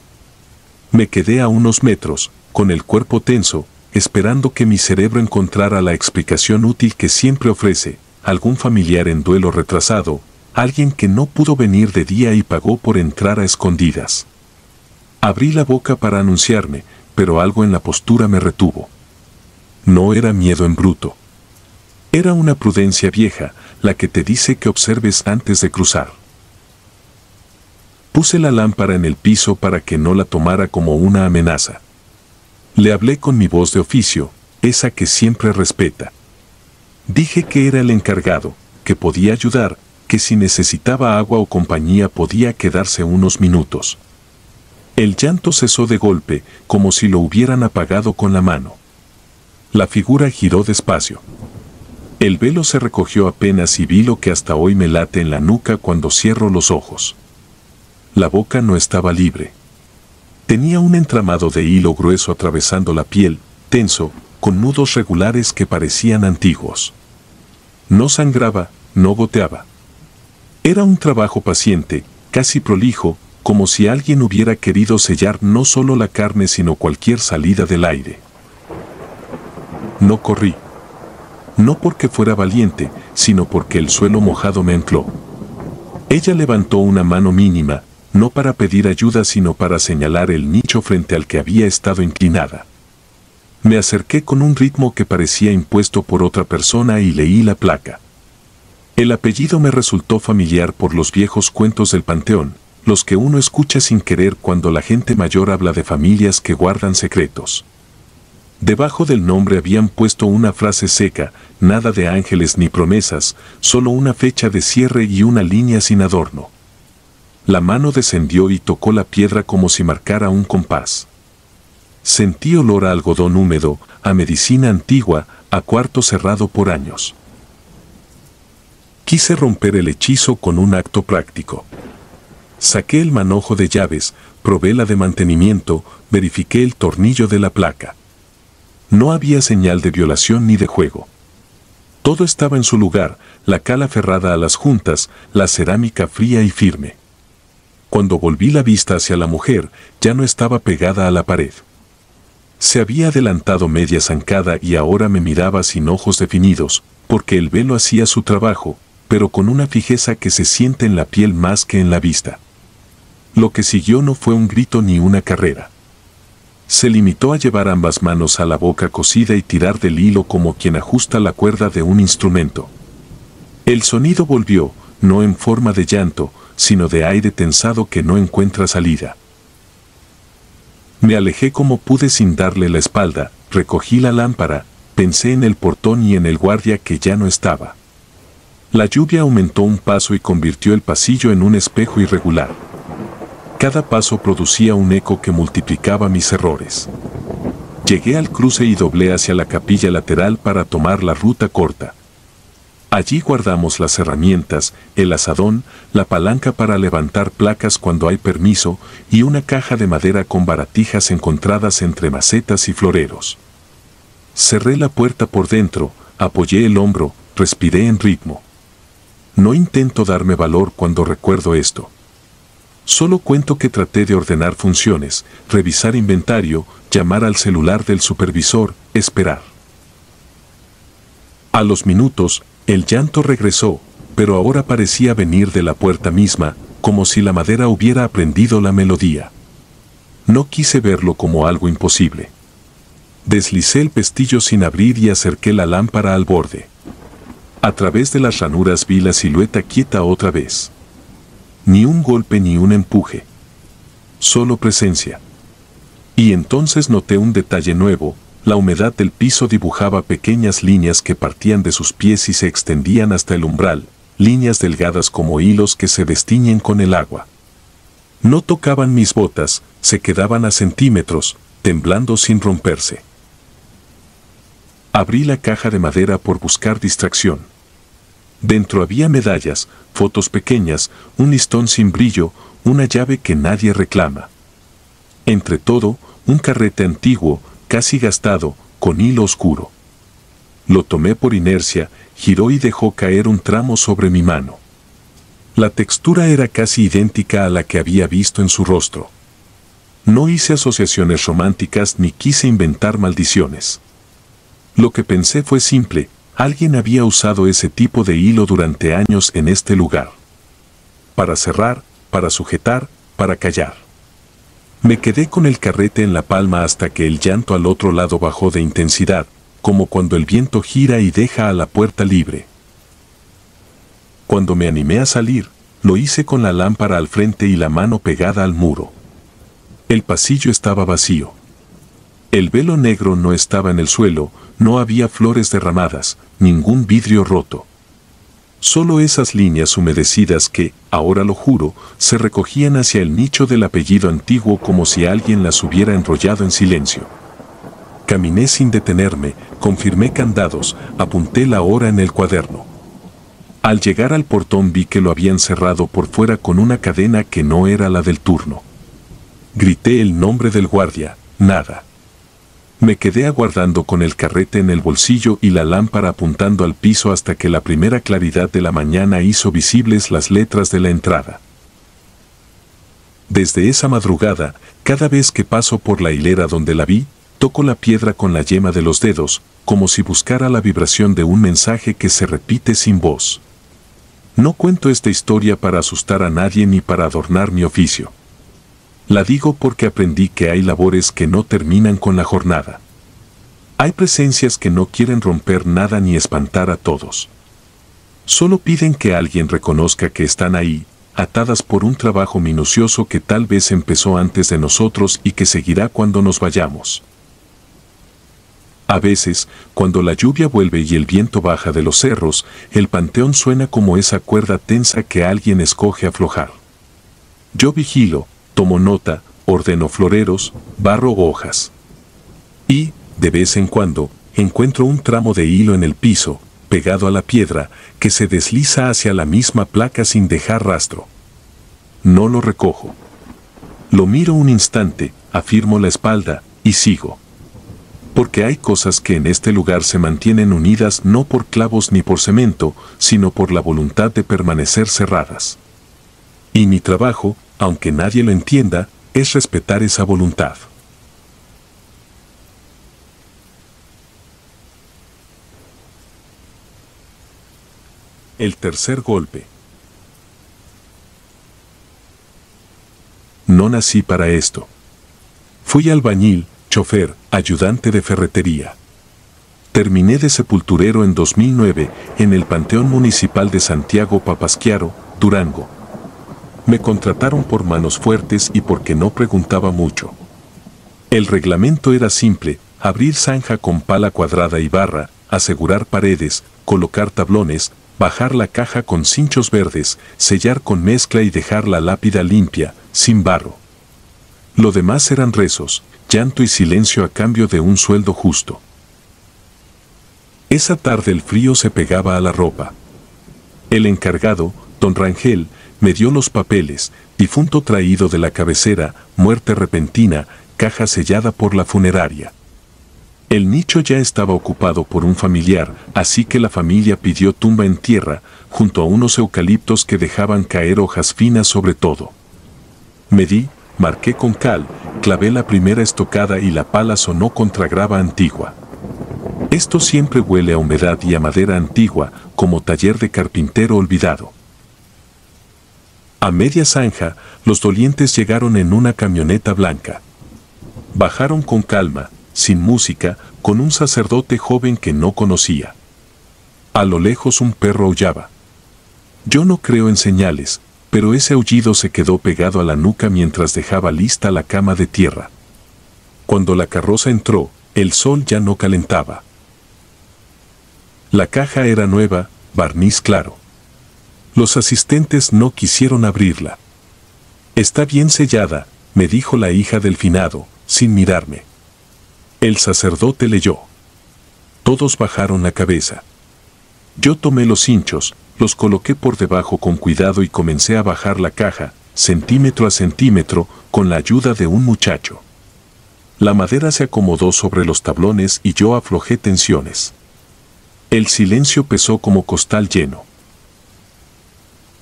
Me quedé a unos metros, con el cuerpo tenso, esperando que mi cerebro encontrara la explicación útil que siempre ofrece, algún familiar en duelo retrasado, alguien que no pudo venir de día y pagó por entrar a escondidas. Abrí la boca para anunciarme, pero algo en la postura me retuvo. No era miedo en bruto. Era una prudencia vieja, la que te dice que observes antes de cruzar. Puse la lámpara en el piso para que no la tomara como una amenaza. Le hablé con mi voz de oficio, esa que siempre respeta. Dije que era el encargado, que podía ayudar, que si necesitaba agua o compañía podía quedarse unos minutos. El llanto cesó de golpe, como si lo hubieran apagado con la mano. La figura giró despacio. El velo se recogió apenas y vi lo que hasta hoy me late en la nuca cuando cierro los ojos. La boca no estaba libre. Tenía un entramado de hilo grueso atravesando la piel, tenso, con nudos regulares que parecían antiguos. No sangraba, no goteaba. Era un trabajo paciente, casi prolijo, como si alguien hubiera querido sellar no solo la carne sino cualquier salida del aire. No corrí. No porque fuera valiente, sino porque el suelo mojado me ancló. Ella levantó una mano mínima, no para pedir ayuda sino para señalar el nicho frente al que había estado inclinada. Me acerqué con un ritmo que parecía impuesto por otra persona y leí la placa. El apellido me resultó familiar por los viejos cuentos del panteón, los que uno escucha sin querer cuando la gente mayor habla de familias que guardan secretos. Debajo del nombre habían puesto una frase seca, nada de ángeles ni promesas, solo una fecha de cierre y una línea sin adorno. La mano descendió y tocó la piedra como si marcara un compás. Sentí olor a algodón húmedo, a medicina antigua, a cuarto cerrado por años. Quise romper el hechizo con un acto práctico. Saqué el manojo de llaves, probé la de mantenimiento, verifiqué el tornillo de la placa. No había señal de violación ni de juego. Todo estaba en su lugar, la cala aferrada a las juntas, la cerámica fría y firme. Cuando volví la vista hacia la mujer, ya no estaba pegada a la pared. Se había adelantado media zancada y ahora me miraba sin ojos definidos, porque el velo hacía su trabajo, pero con una fijeza que se siente en la piel más que en la vista. Lo que siguió no fue un grito ni una carrera. Se limitó a llevar ambas manos a la boca cosida y tirar del hilo como quien ajusta la cuerda de un instrumento. El sonido volvió, no en forma de llanto, sino de aire tensado que no encuentra salida. Me alejé como pude sin darle la espalda, recogí la lámpara, pensé en el portón y en el guardia que ya no estaba. La lluvia aumentó un paso y convirtió el pasillo en un espejo irregular. Cada paso producía un eco que multiplicaba mis errores. Llegué al cruce y doblé hacia la capilla lateral para tomar la ruta corta. Allí guardamos las herramientas, el azadón, la palanca para levantar placas cuando hay permiso y una caja de madera con baratijas encontradas entre macetas y floreros. Cerré la puerta por dentro, apoyé el hombro, respiré en ritmo. No intento darme valor cuando recuerdo esto. Solo cuento que traté de ordenar funciones, revisar inventario, llamar al celular del supervisor, esperar. A los minutos, el llanto regresó, pero ahora parecía venir de la puerta misma, como si la madera hubiera aprendido la melodía. No quise verlo como algo imposible. Deslicé el pestillo sin abrir y acerqué la lámpara al borde. A través de las ranuras vi la silueta quieta otra vez. Ni un golpe ni un empuje. Solo presencia. Y entonces noté un detalle nuevo: la humedad del piso dibujaba pequeñas líneas que partían de sus pies y se extendían hasta el umbral, líneas delgadas como hilos que se destiñen con el agua. No tocaban mis botas, se quedaban a centímetros, temblando sin romperse. Abrí la caja de madera por buscar distracción. Dentro había medallas, fotos pequeñas, un listón sin brillo, una llave que nadie reclama. Entre todo, un carrete antiguo, casi gastado, con hilo oscuro. Lo tomé por inercia, giró y dejó caer un tramo sobre mi mano. La textura era casi idéntica a la que había visto en su rostro. No hice asociaciones románticas ni quise inventar maldiciones. Lo que pensé fue simple: alguien había usado ese tipo de hilo durante años en este lugar. Para cerrar, para sujetar, para callar. Me quedé con el carrete en la palma hasta que el llanto al otro lado bajó de intensidad, como cuando el viento gira y deja a la puerta libre. Cuando me animé a salir, lo hice con la lámpara al frente y la mano pegada al muro. El pasillo estaba vacío. El velo negro no estaba en el suelo, no había flores derramadas, ningún vidrio roto. Solo esas líneas humedecidas que, ahora lo juro, se recogían hacia el nicho del apellido antiguo como si alguien las hubiera enrollado en silencio. Caminé sin detenerme, confirmé candados, apunté la hora en el cuaderno. Al llegar al portón vi que lo habían cerrado por fuera con una cadena que no era la del turno. Grité el nombre del guardia, nada. Me quedé aguardando con el carrete en el bolsillo y la lámpara apuntando al piso hasta que la primera claridad de la mañana hizo visibles las letras de la entrada. Desde esa madrugada, cada vez que paso por la hilera donde la vi, toco la piedra con la yema de los dedos, como si buscara la vibración de un mensaje que se repite sin voz. No cuento esta historia para asustar a nadie ni para adornar mi oficio. La digo porque aprendí que hay labores que no terminan con la jornada. Hay presencias que no quieren romper nada ni espantar a todos. Solo piden que alguien reconozca que están ahí, atadas por un trabajo minucioso que tal vez empezó antes de nosotros y que seguirá cuando nos vayamos. A veces, cuando la lluvia vuelve y el viento baja de los cerros, el panteón suena como esa cuerda tensa que alguien escoge aflojar. Yo vigilo, tomo nota, ordeno floreros, barro hojas. Y, de vez en cuando, encuentro un tramo de hilo en el piso, pegado a la piedra, que se desliza hacia la misma placa sin dejar rastro. No lo recojo. Lo miro un instante, afirmo la espalda, y sigo. Porque hay cosas que en este lugar se mantienen unidas no por clavos ni por cemento, sino por la voluntad de permanecer cerradas. Y mi trabajo, aunque nadie lo entienda, es respetar esa voluntad. El tercer golpe. No nací para esto. Fui albañil, chofer, ayudante de ferretería. Terminé de sepulturero en 2009 en el Panteón Municipal de Santiago Papasquiaro, Durango. Me contrataron por manos fuertes y porque no preguntaba mucho. El reglamento era simple: abrir zanja con pala cuadrada y barra, asegurar paredes, colocar tablones, bajar la caja con cinchos verdes, sellar con mezcla y dejar la lápida limpia, sin barro. Lo demás eran rezos, llanto y silencio a cambio de un sueldo justo. Esa tarde el frío se pegaba a la ropa. El encargado, don Rangel, me dio los papeles: difunto traído de la cabecera, muerte repentina, caja sellada por la funeraria. El nicho ya estaba ocupado por un familiar, así que la familia pidió tumba en tierra, junto a unos eucaliptos que dejaban caer hojas finas sobre todo. Medí, marqué con cal, clavé la primera estocada y la pala sonó contra grava antigua. Esto siempre huele a humedad y a madera antigua, como taller de carpintero olvidado. A media zanja, los dolientes llegaron en una camioneta blanca. Bajaron con calma, sin música, con un sacerdote joven que no conocía. A lo lejos un perro aullaba. Yo no creo en señales, pero ese aullido se quedó pegado a la nuca mientras dejaba lista la cama de tierra. Cuando la carroza entró, el sol ya no calentaba. La caja era nueva, barniz claro. Los asistentes no quisieron abrirla. «Está bien sellada», me dijo la hija del finado, sin mirarme. El sacerdote leyó. Todos bajaron la cabeza. Yo tomé los hinchos, los coloqué por debajo con cuidado y comencé a bajar la caja, centímetro a centímetro, con la ayuda de un muchacho. La madera se acomodó sobre los tablones y yo aflojé tensiones. El silencio pesó como costal lleno.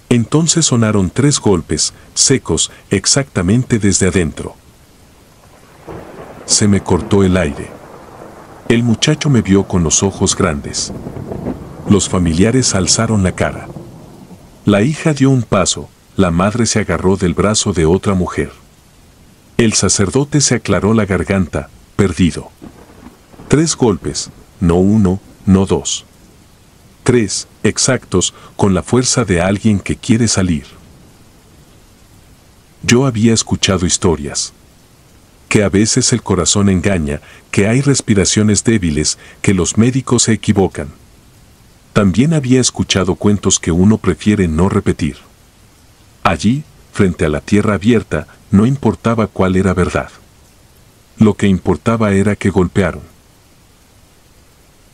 Entonces sonaron 3 golpes, secos, exactamente desde adentro. Se me cortó el aire. El muchacho me vio con los ojos grandes. Los familiares alzaron la cara. La hija dio un paso, la madre se agarró del brazo de otra mujer. El sacerdote se aclaró la garganta, perdido. 3 golpes, no 1, no 2. 3, exactos, con la fuerza de alguien que quiere salir. Yo había escuchado historias. Que a veces el corazón engaña, que hay respiraciones débiles, que los médicos se equivocan. También había escuchado cuentos que uno prefiere no repetir. Allí, frente a la tierra abierta, no importaba cuál era verdad. Lo que importaba era que golpearon.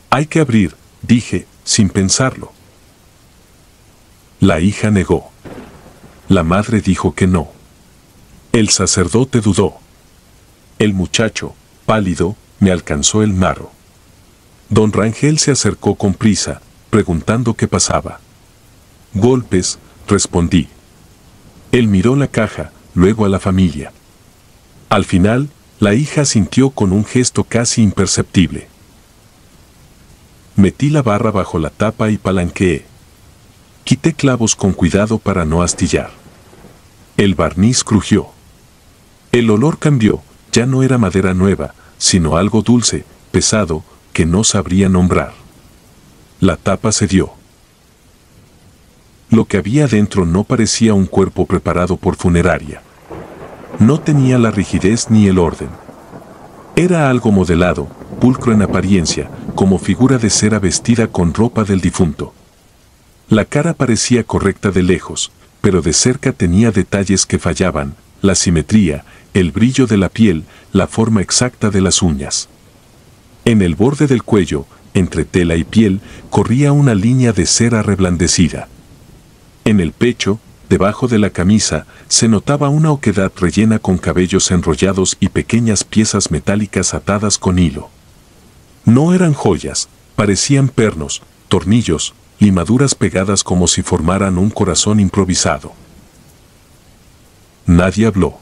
«Hay que abrir», dije, sin pensarlo. La hija negó. La madre dijo que no. El sacerdote dudó. El muchacho, pálido, me alcanzó el marro. Don Rangel se acercó con prisa, preguntando qué pasaba. «Golpes», respondí. Él miró la caja, luego a la familia. Al final, la hija sintió con un gesto casi imperceptible. Metí la barra bajo la tapa y palanqueé. Quité clavos con cuidado para no astillar. El barniz crujió. El olor cambió, ya no era madera nueva, sino algo dulce, pesado, que no sabría nombrar. La tapa cedió. Lo que había dentro no parecía un cuerpo preparado por funeraria. No tenía la rigidez ni el orden. Era algo modelado, pulcro en apariencia, como figura de cera vestida con ropa del difunto. La cara parecía correcta de lejos, pero de cerca tenía detalles que fallaban, la simetría, el brillo de la piel, la forma exacta de las uñas. En el borde del cuello, entre tela y piel, corría una línea de cera reblandecida. En el pecho, debajo de la camisa, se notaba una oquedad rellena con cabellos enrollados y pequeñas piezas metálicas atadas con hilo. No eran joyas, parecían pernos, tornillos, limaduras pegadas como si formaran un corazón improvisado. Nadie habló.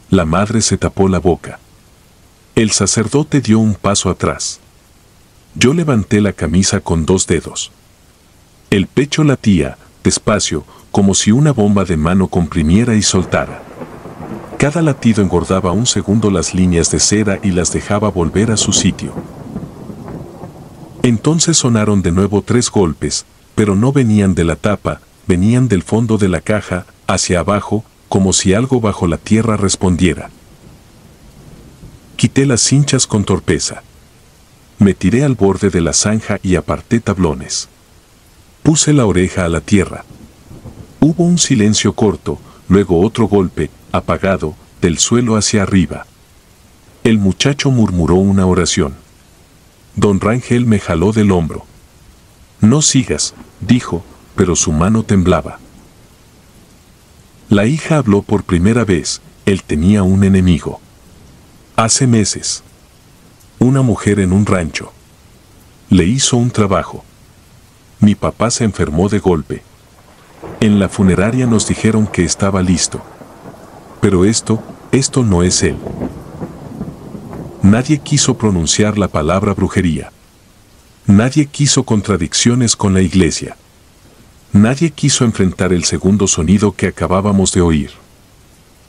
La madre se tapó la boca. El sacerdote dio un paso atrás. Yo levanté la camisa con 2 dedos. El pecho latía, despacio, como si una bomba de mano comprimiera y soltara. Cada latido engordaba un segundo las líneas de cera y las dejaba volver a su sitio. Entonces sonaron de nuevo 3 golpes, pero no venían de la tapa, venían del fondo de la caja, hacia abajo, como si algo bajo la tierra respondiera. Quité las cinchas con torpeza. Me tiré al borde de la zanja y aparté tablones. Puse la oreja a la tierra. Hubo un silencio corto, luego otro golpe, apagado, del suelo hacia arriba. El muchacho murmuró una oración. Don Rangel me jaló del hombro. «No sigas», dijo, pero su mano temblaba. La hija habló por primera vez, él tenía un enemigo. Hace meses. Una mujer en un rancho. Le hizo un trabajo. Mi papá se enfermó de golpe. En la funeraria nos dijeron que estaba listo. Pero esto no es él. Nadie quiso pronunciar la palabra brujería. Nadie quiso contradicciones con la iglesia. Nadie quiso enfrentar el segundo sonido que acabábamos de oír.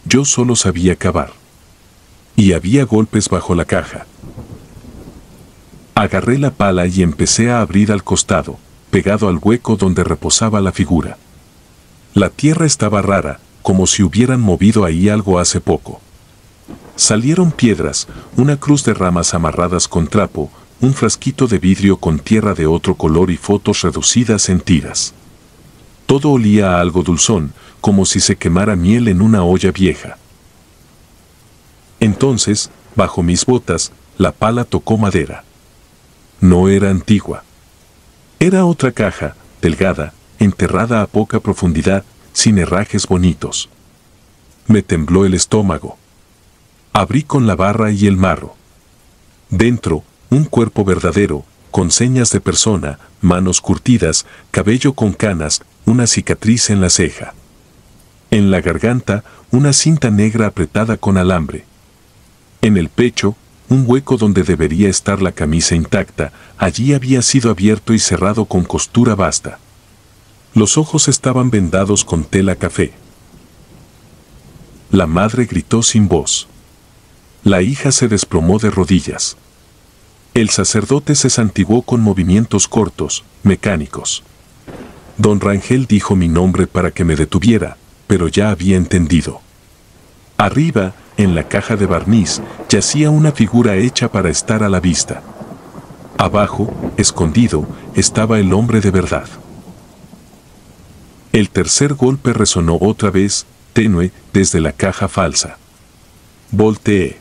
Yo solo sabía cavar. Y había golpes bajo la caja. Agarré la pala y empecé a abrir al costado, pegado al hueco donde reposaba la figura. La tierra estaba rara, como si hubieran movido ahí algo hace poco. Salieron piedras, una cruz de ramas amarradas con trapo, un frasquito de vidrio con tierra de otro color y fotos reducidas en tiras. Todo olía a algo dulzón, como si se quemara miel en una olla vieja. Entonces, bajo mis botas, la pala tocó madera. No era antigua. Era otra caja, delgada, enterrada a poca profundidad, sin herrajes bonitos. Me tembló el estómago. Abrí con la barra y el marro. Dentro, un cuerpo verdadero, con señas de persona, manos curtidas, cabello con canas, una cicatriz en la ceja. En la garganta, una cinta negra apretada con alambre. En el pecho, un hueco donde debería estar la camisa intacta, allí había sido abierto y cerrado con costura basta. Los ojos estaban vendados con tela café. La madre gritó sin voz. La hija se desplomó de rodillas. El sacerdote se santiguó con movimientos cortos, mecánicos. Don Rangel dijo mi nombre para que me detuviera, pero ya había entendido. Arriba, en la caja de barniz, yacía una figura hecha para estar a la vista. Abajo, escondido, estaba el hombre de verdad. El tercer golpe resonó otra vez, tenue, desde la caja falsa. Volteé.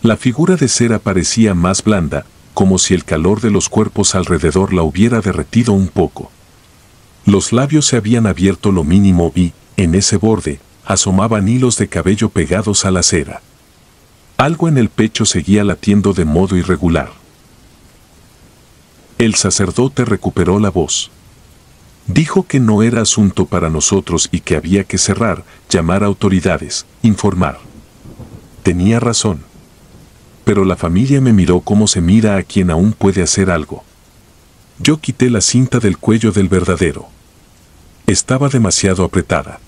La figura de cera parecía más blanda, como si el calor de los cuerpos alrededor la hubiera derretido un poco. Los labios se habían abierto lo mínimo y, en ese borde, asomaban hilos de cabello pegados a la cera. Algo en el pecho seguía latiendo de modo irregular. El sacerdote recuperó la voz. Dijo que no era asunto para nosotros y que había que cerrar, llamar a autoridades, informar. Tenía razón. Pero la familia me miró como se mira a quien aún puede hacer algo. Yo quité la cinta del cuello del verdadero. Estaba demasiado apretada.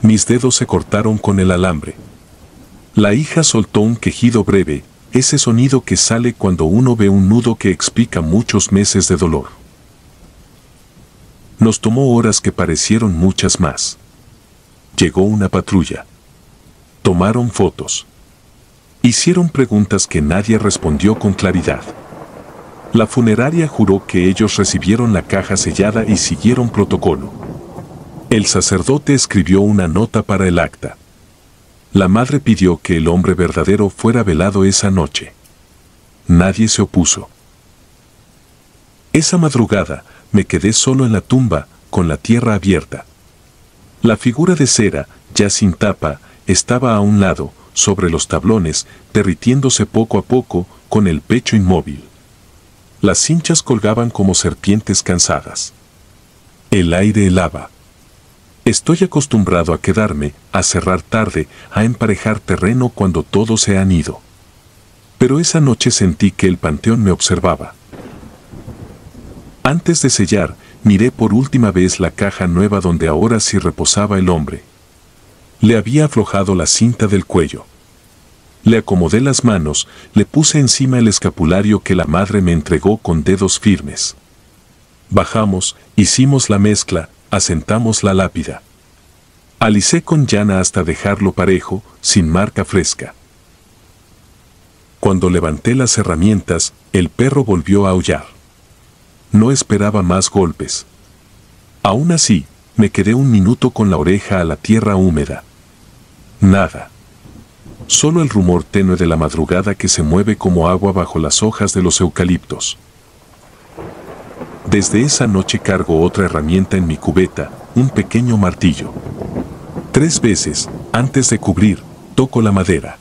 Mis dedos se cortaron con el alambre. La hija soltó un quejido breve, ese sonido que sale cuando uno ve un nudo que explica muchos meses de dolor. Nos tomó horas que parecieron muchas más. Llegó una patrulla. Tomaron fotos. Hicieron preguntas que nadie respondió con claridad. La funeraria juró que ellos recibieron la caja sellada y siguieron protocolo. El sacerdote escribió una nota para el acta. La madre pidió que el hombre verdadero fuera velado esa noche. Nadie se opuso. Esa madrugada, me quedé solo en la tumba, con la tierra abierta. La figura de cera, ya sin tapa, estaba a un lado, sobre los tablones, derritiéndose poco a poco, con el pecho inmóvil. Las cinchas colgaban como serpientes cansadas. El aire helaba. Estoy acostumbrado a quedarme, a cerrar tarde, a emparejar terreno cuando todos se han ido. Pero esa noche sentí que el panteón me observaba. Antes de sellar, miré por última vez la caja nueva donde ahora sí reposaba el hombre. Le había aflojado la cinta del cuello. Le acomodé las manos, le puse encima el escapulario que la madre me entregó con dedos firmes. Bajamos, hicimos la mezcla, asentamos la lápida. Alicé con llana hasta dejarlo parejo, sin marca fresca. Cuando levanté las herramientas, el perro volvió a aullar. No esperaba más golpes. Aún así, me quedé un minuto con la oreja a la tierra húmeda. Nada. Solo el rumor tenue de la madrugada que se mueve como agua bajo las hojas de los eucaliptos. Desde esa noche cargo otra herramienta en mi cubeta, un pequeño martillo. 3 veces, antes de cubrir, toco la madera.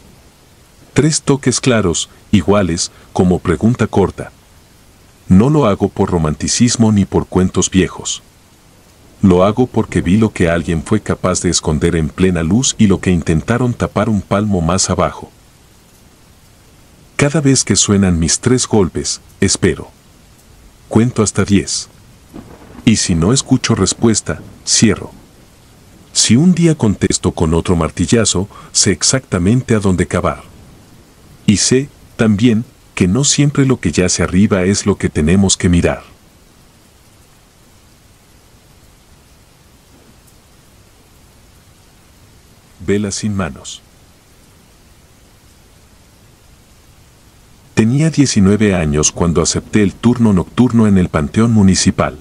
3 toques claros, iguales, como pregunta corta. No lo hago por romanticismo ni por cuentos viejos. Lo hago porque vi lo que alguien fue capaz de esconder en plena luz y lo que intentaron tapar un palmo más abajo. Cada vez que suenan mis 3 golpes, espero. Cuento hasta 10. Y si no escucho respuesta, cierro. Si un día contesto con otro martillazo, sé exactamente a dónde cavar. Y sé, también, que no siempre lo que yace arriba es lo que tenemos que mirar. Vela sin manos. Tenía 19 años cuando acepté el turno nocturno en el Panteón Municipal.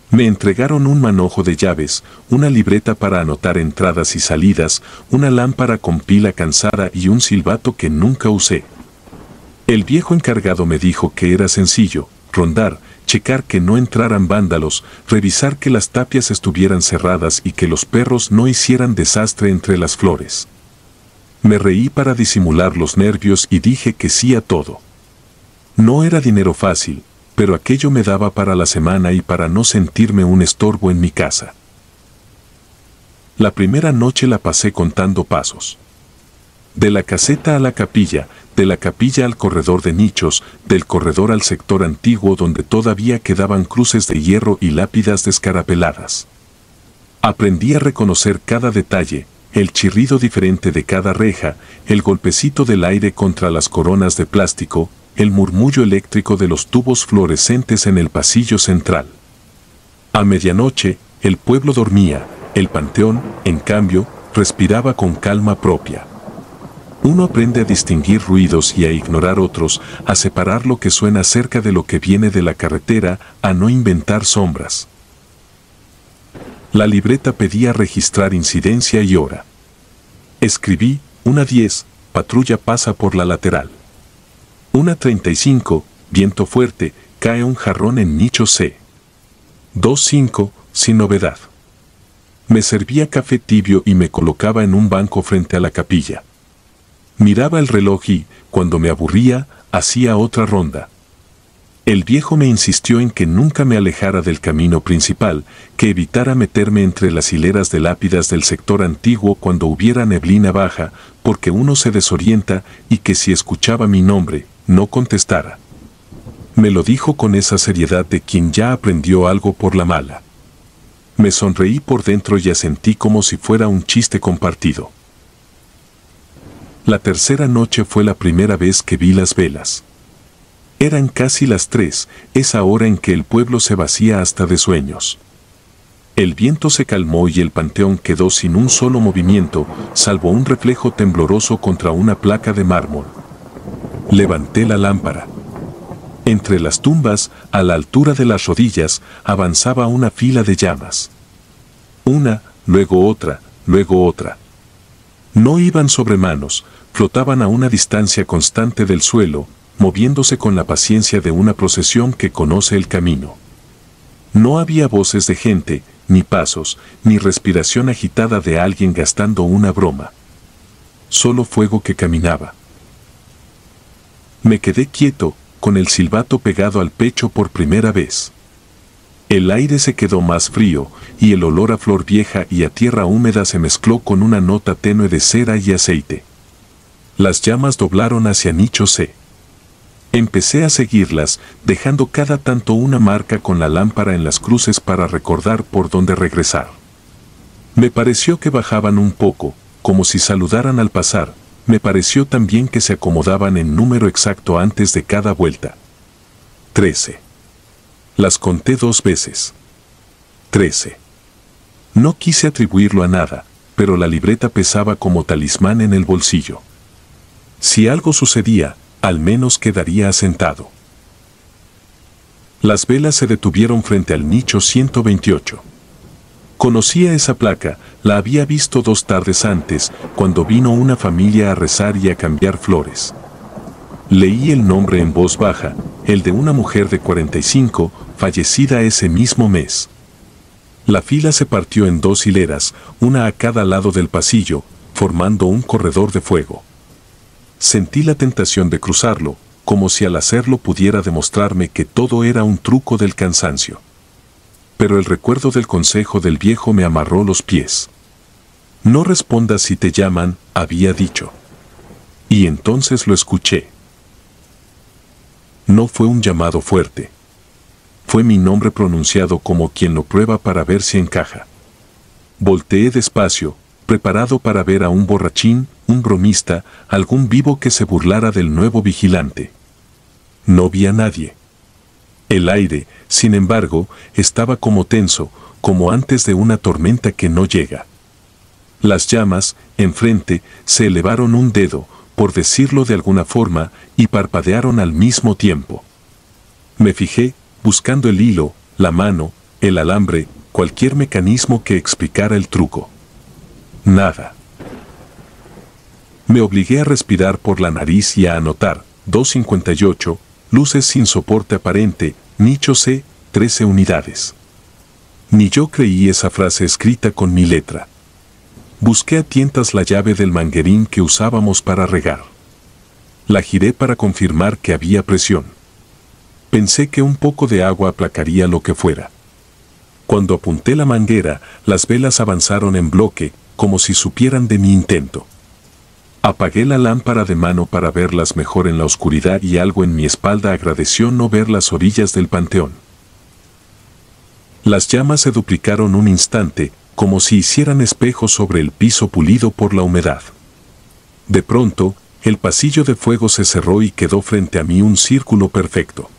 Me entregaron un manojo de llaves, una libreta para anotar entradas y salidas, una lámpara con pila cansada y un silbato que nunca usé. El viejo encargado me dijo que era sencillo: rondar, checar que no entraran vándalos, revisar que las tapias estuvieran cerradas y que los perros no hicieran desastre entre las flores. Me reí para disimular los nervios y dije que sí a todo. No era dinero fácil, pero aquello me daba para la semana y para no sentirme un estorbo en mi casa. La primera noche la pasé contando pasos. De la caseta a la capilla, de la capilla al corredor de nichos, del corredor al sector antiguo donde todavía quedaban cruces de hierro y lápidas descarapeladas. Aprendí a reconocer cada detalle, el chirrido diferente de cada reja, el golpecito del aire contra las coronas de plástico, el murmullo eléctrico de los tubos fluorescentes en el pasillo central. A medianoche, el pueblo dormía, el panteón, en cambio, respiraba con calma propia. Uno aprende a distinguir ruidos y a ignorar otros, a separar lo que suena cerca de lo que viene de la carretera, a no inventar sombras. La libreta pedía registrar incidencia y hora. Escribí: 1:10, patrulla pasa por la lateral. 1:35, viento fuerte, cae un jarrón en nicho C. 2:05, sin novedad. Me servía café tibio y me colocaba en un banco frente a la capilla. Miraba el reloj y, cuando me aburría, hacía otra ronda. El viejo me insistió en que nunca me alejara del camino principal, que evitara meterme entre las hileras de lápidas del sector antiguo cuando hubiera neblina baja, porque uno se desorienta, y que si escuchaba mi nombre, no contestara. Me lo dijo con esa seriedad de quien ya aprendió algo por la mala. Me sonreí por dentro y asentí como si fuera un chiste compartido. La tercera noche fue la primera vez que vi las velas. Eran casi las 3, esa hora en que el pueblo se vacía hasta de sueños. El viento se calmó y el panteón quedó sin un solo movimiento, salvo un reflejo tembloroso contra una placa de mármol. Levanté la lámpara. Entre las tumbas, a la altura de las rodillas, avanzaba una fila de llamas. Una, luego otra, luego otra. No iban sobre manos, flotaban a una distancia constante del suelo, moviéndose con la paciencia de una procesión que conoce el camino. No había voces de gente, ni pasos, ni respiración agitada de alguien gastando una broma. Solo fuego que caminaba. Me quedé quieto, con el silbato pegado al pecho por primera vez. El aire se quedó más frío, y el olor a flor vieja y a tierra húmeda se mezcló con una nota tenue de cera y aceite. Las llamas doblaron hacia nicho C. Empecé a seguirlas, dejando cada tanto una marca con la lámpara en las cruces para recordar por dónde regresar. Me pareció que bajaban un poco, como si saludaran al pasar. Me pareció también que se acomodaban en número exacto antes de cada vuelta. 13. Las conté 2 veces. 13. No quise atribuirlo a nada, pero la libreta pesaba como talismán en el bolsillo. Si algo sucedía, al menos quedaría asentado. Las velas se detuvieron frente al nicho 128. Conocía esa placa, la había visto 2 tardes antes, cuando vino una familia a rezar y a cambiar flores. Leí el nombre en voz baja, el de una mujer de 45, fallecida ese mismo mes. La fila se partió en 2 hileras, una a cada lado del pasillo, formando un corredor de fuego. Sentí la tentación de cruzarlo, como si al hacerlo pudiera demostrarme que todo era un truco del cansancio. Pero el recuerdo del consejo del viejo me amarró los pies. No respondas si te llaman, había dicho. Y entonces lo escuché. No fue un llamado fuerte. Fue mi nombre pronunciado como quien lo prueba para ver si encaja. Volteé despacio, preparado para ver a un borrachín, un bromista, algún vivo que se burlara del nuevo vigilante. No vi a nadie. El aire, sin embargo, estaba como tenso, como antes de una tormenta que no llega. Las llamas, enfrente, se elevaron un dedo, por decirlo de alguna forma, y parpadearon al mismo tiempo. Me fijé, buscando el hilo, la mano, el alambre, cualquier mecanismo que explicara el truco. Nada. Me obligué a respirar por la nariz y a anotar, 258, luces sin soporte aparente, nicho C, 13 unidades. Ni yo creí esa frase escrita con mi letra. Busqué a tientas la llave del manguerín que usábamos para regar. La giré para confirmar que había presión. Pensé que un poco de agua aplacaría lo que fuera. Cuando apunté la manguera, las velas avanzaron en bloque, como si supieran de mi intento. Apagué la lámpara de mano para verlas mejor en la oscuridad y algo en mi espalda agradeció no ver las orillas del panteón. Las llamas se duplicaron un instante, como si hicieran espejos sobre el piso pulido por la humedad. De pronto, el pasillo de fuego se cerró y quedó frente a mí un círculo perfecto.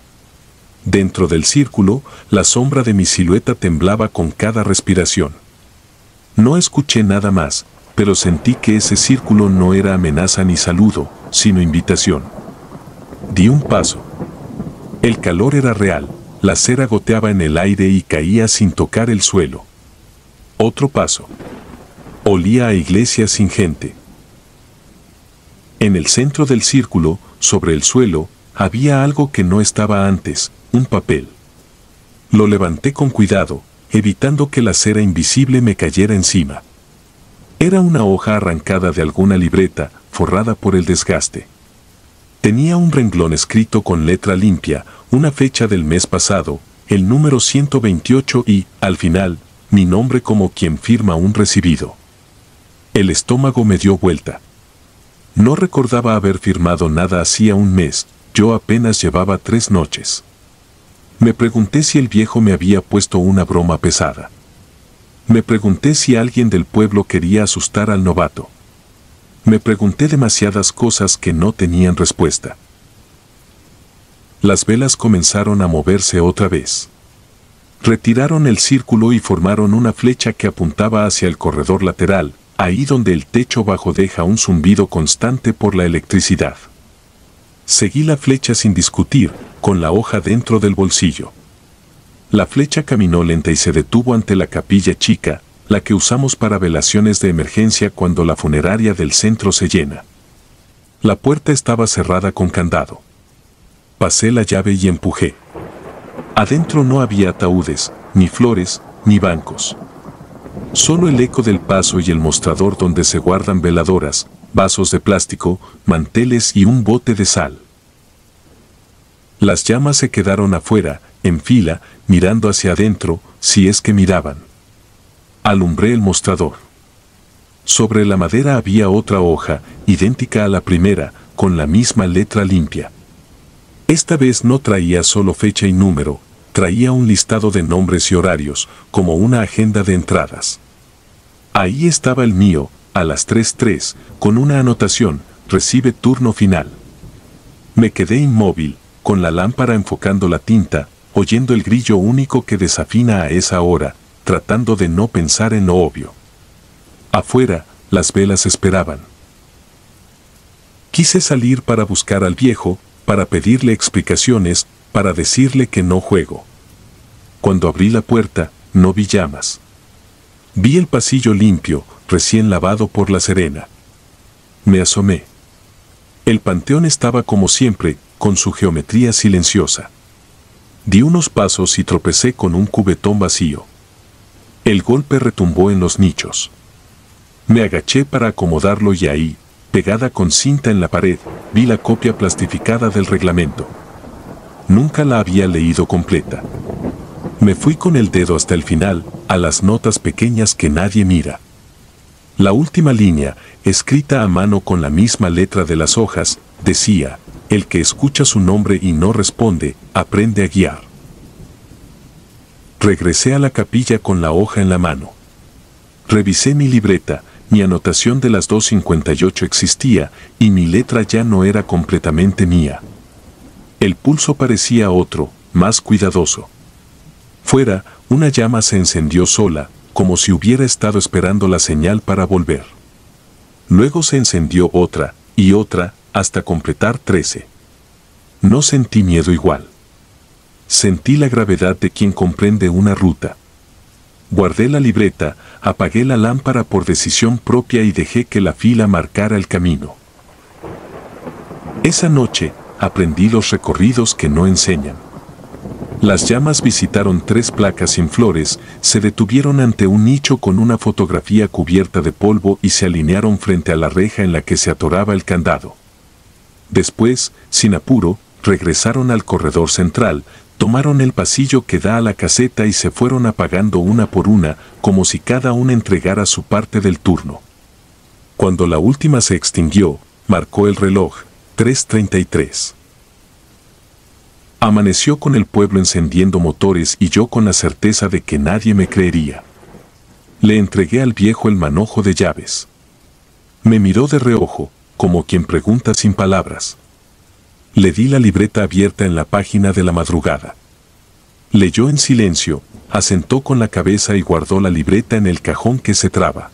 Dentro del círculo, la sombra de mi silueta temblaba con cada respiración. No escuché nada más, pero sentí que ese círculo no era amenaza ni saludo, sino invitación. Di un paso. El calor era real, la cera goteaba en el aire y caía sin tocar el suelo. Otro paso. Olía a iglesia sin gente. En el centro del círculo, sobre el suelo, había algo que no estaba antes, un papel. Lo levanté con cuidado, evitando que la cera invisible me cayera encima. Era una hoja arrancada de alguna libreta, forrada por el desgaste. Tenía un renglón escrito con letra limpia, una fecha del mes pasado, el número 128 y, al final, mi nombre como quien firma un recibido. El estómago me dio vuelta. No recordaba haber firmado nada hacía un mes, yo apenas llevaba 3 noches. Me pregunté si el viejo me había puesto una broma pesada. Me pregunté si alguien del pueblo quería asustar al novato. Me pregunté demasiadas cosas que no tenían respuesta. Las velas comenzaron a moverse otra vez. Retiraron el círculo y formaron una flecha que apuntaba hacia el corredor lateral, ahí donde el techo bajo deja un zumbido constante por la electricidad. Seguí la flecha sin discutir, con la hoja dentro del bolsillo. La flecha caminó lenta y se detuvo ante la capilla chica, la que usamos para velaciones de emergencia cuando la funeraria del centro se llena. La puerta estaba cerrada con candado. Pasé la llave y empujé. Adentro no había ataúdes, ni flores, ni bancos. Solo el eco del paso y el mostrador donde se guardan veladoras, vasos de plástico, manteles y un bote de sal. Las llamas se quedaron afuera, en fila, mirando hacia adentro, si es que miraban. Alumbré el mostrador. Sobre la madera había otra hoja, idéntica a la primera, con la misma letra limpia. Esta vez no traía solo fecha y número, traía un listado de nombres y horarios, como una agenda de entradas. Ahí estaba el mío, a las 3:03, con una anotación, recibe turno final. Me quedé inmóvil, con la lámpara enfocando la tinta, oyendo el grillo único que desafina a esa hora, tratando de no pensar en lo obvio. Afuera, las velas esperaban. Quise salir para buscar al viejo, para pedirle explicaciones, para decirle que no juego. Cuando abrí la puerta, no vi llamas. Vi el pasillo limpio, recién lavado por la Serena. Me asomé. El panteón estaba como siempre, con su geometría silenciosa. Di unos pasos y tropecé con un cubetón vacío. El golpe retumbó en los nichos. Me agaché para acomodarlo y ahí, pegada con cinta en la pared, vi la copia plastificada del reglamento. Nunca la había leído completa. Me fui con el dedo hasta el final, a las notas pequeñas que nadie mira. La última línea, escrita a mano con la misma letra de las hojas, decía: el que escucha su nombre y no responde, aprende a guiar. Regresé a la capilla con la hoja en la mano. Revisé mi libreta, mi anotación de las 2:58 existía, y mi letra ya no era completamente mía. El pulso parecía otro, más cuidadoso. Fuera, una llama se encendió sola, como si hubiera estado esperando la señal para volver. Luego se encendió otra, y otra, hasta completar 13. No sentí miedo igual. Sentí la gravedad de quien comprende una ruta. Guardé la libreta, apagué la lámpara por decisión propia y dejé que la fila marcara el camino. Esa noche, aprendí los recorridos que no enseñan. Las llamas visitaron 3 placas sin flores, se detuvieron ante un nicho con una fotografía cubierta de polvo y se alinearon frente a la reja en la que se atoraba el candado. Después, sin apuro, regresaron al corredor central, tomaron el pasillo que da a la caseta y se fueron apagando una por una, como si cada una entregara su parte del turno. Cuando la última se extinguió, marcó el reloj, 3:33. Amaneció con el pueblo encendiendo motores y yo con la certeza de que nadie me creería. Le entregué al viejo el manojo de llaves. Me miró de reojo, como quien pregunta sin palabras. Le di la libreta abierta en la página de la madrugada. Leyó en silencio, asentó con la cabeza y guardó la libreta en el cajón que se traba.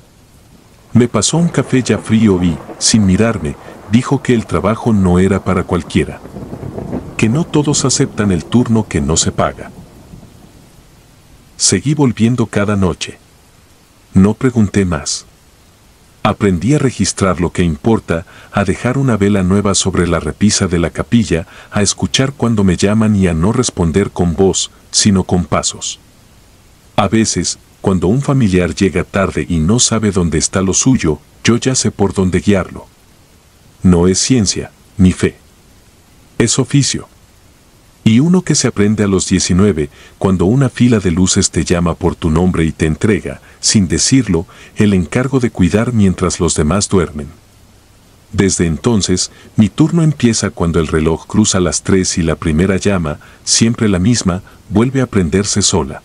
Me pasó un café ya frío y, sin mirarme, dijo que el trabajo no era para cualquiera. Que no todos aceptan el turno que no se paga. Seguí volviendo cada noche. No pregunté más. Aprendí a registrar lo que importa, a dejar una vela nueva sobre la repisa de la capilla, a escuchar cuando me llaman y a no responder con voz, sino con pasos. A veces, cuando un familiar llega tarde y no sabe dónde está lo suyo, yo ya sé por dónde guiarlo. No es ciencia, ni fe. Es oficio. Y uno que se aprende a los 19, cuando una fila de luces te llama por tu nombre y te entrega, sin decirlo, el encargo de cuidar mientras los demás duermen. Desde entonces, mi turno empieza cuando el reloj cruza las 3 y la primera llama, siempre la misma, vuelve a prenderse sola.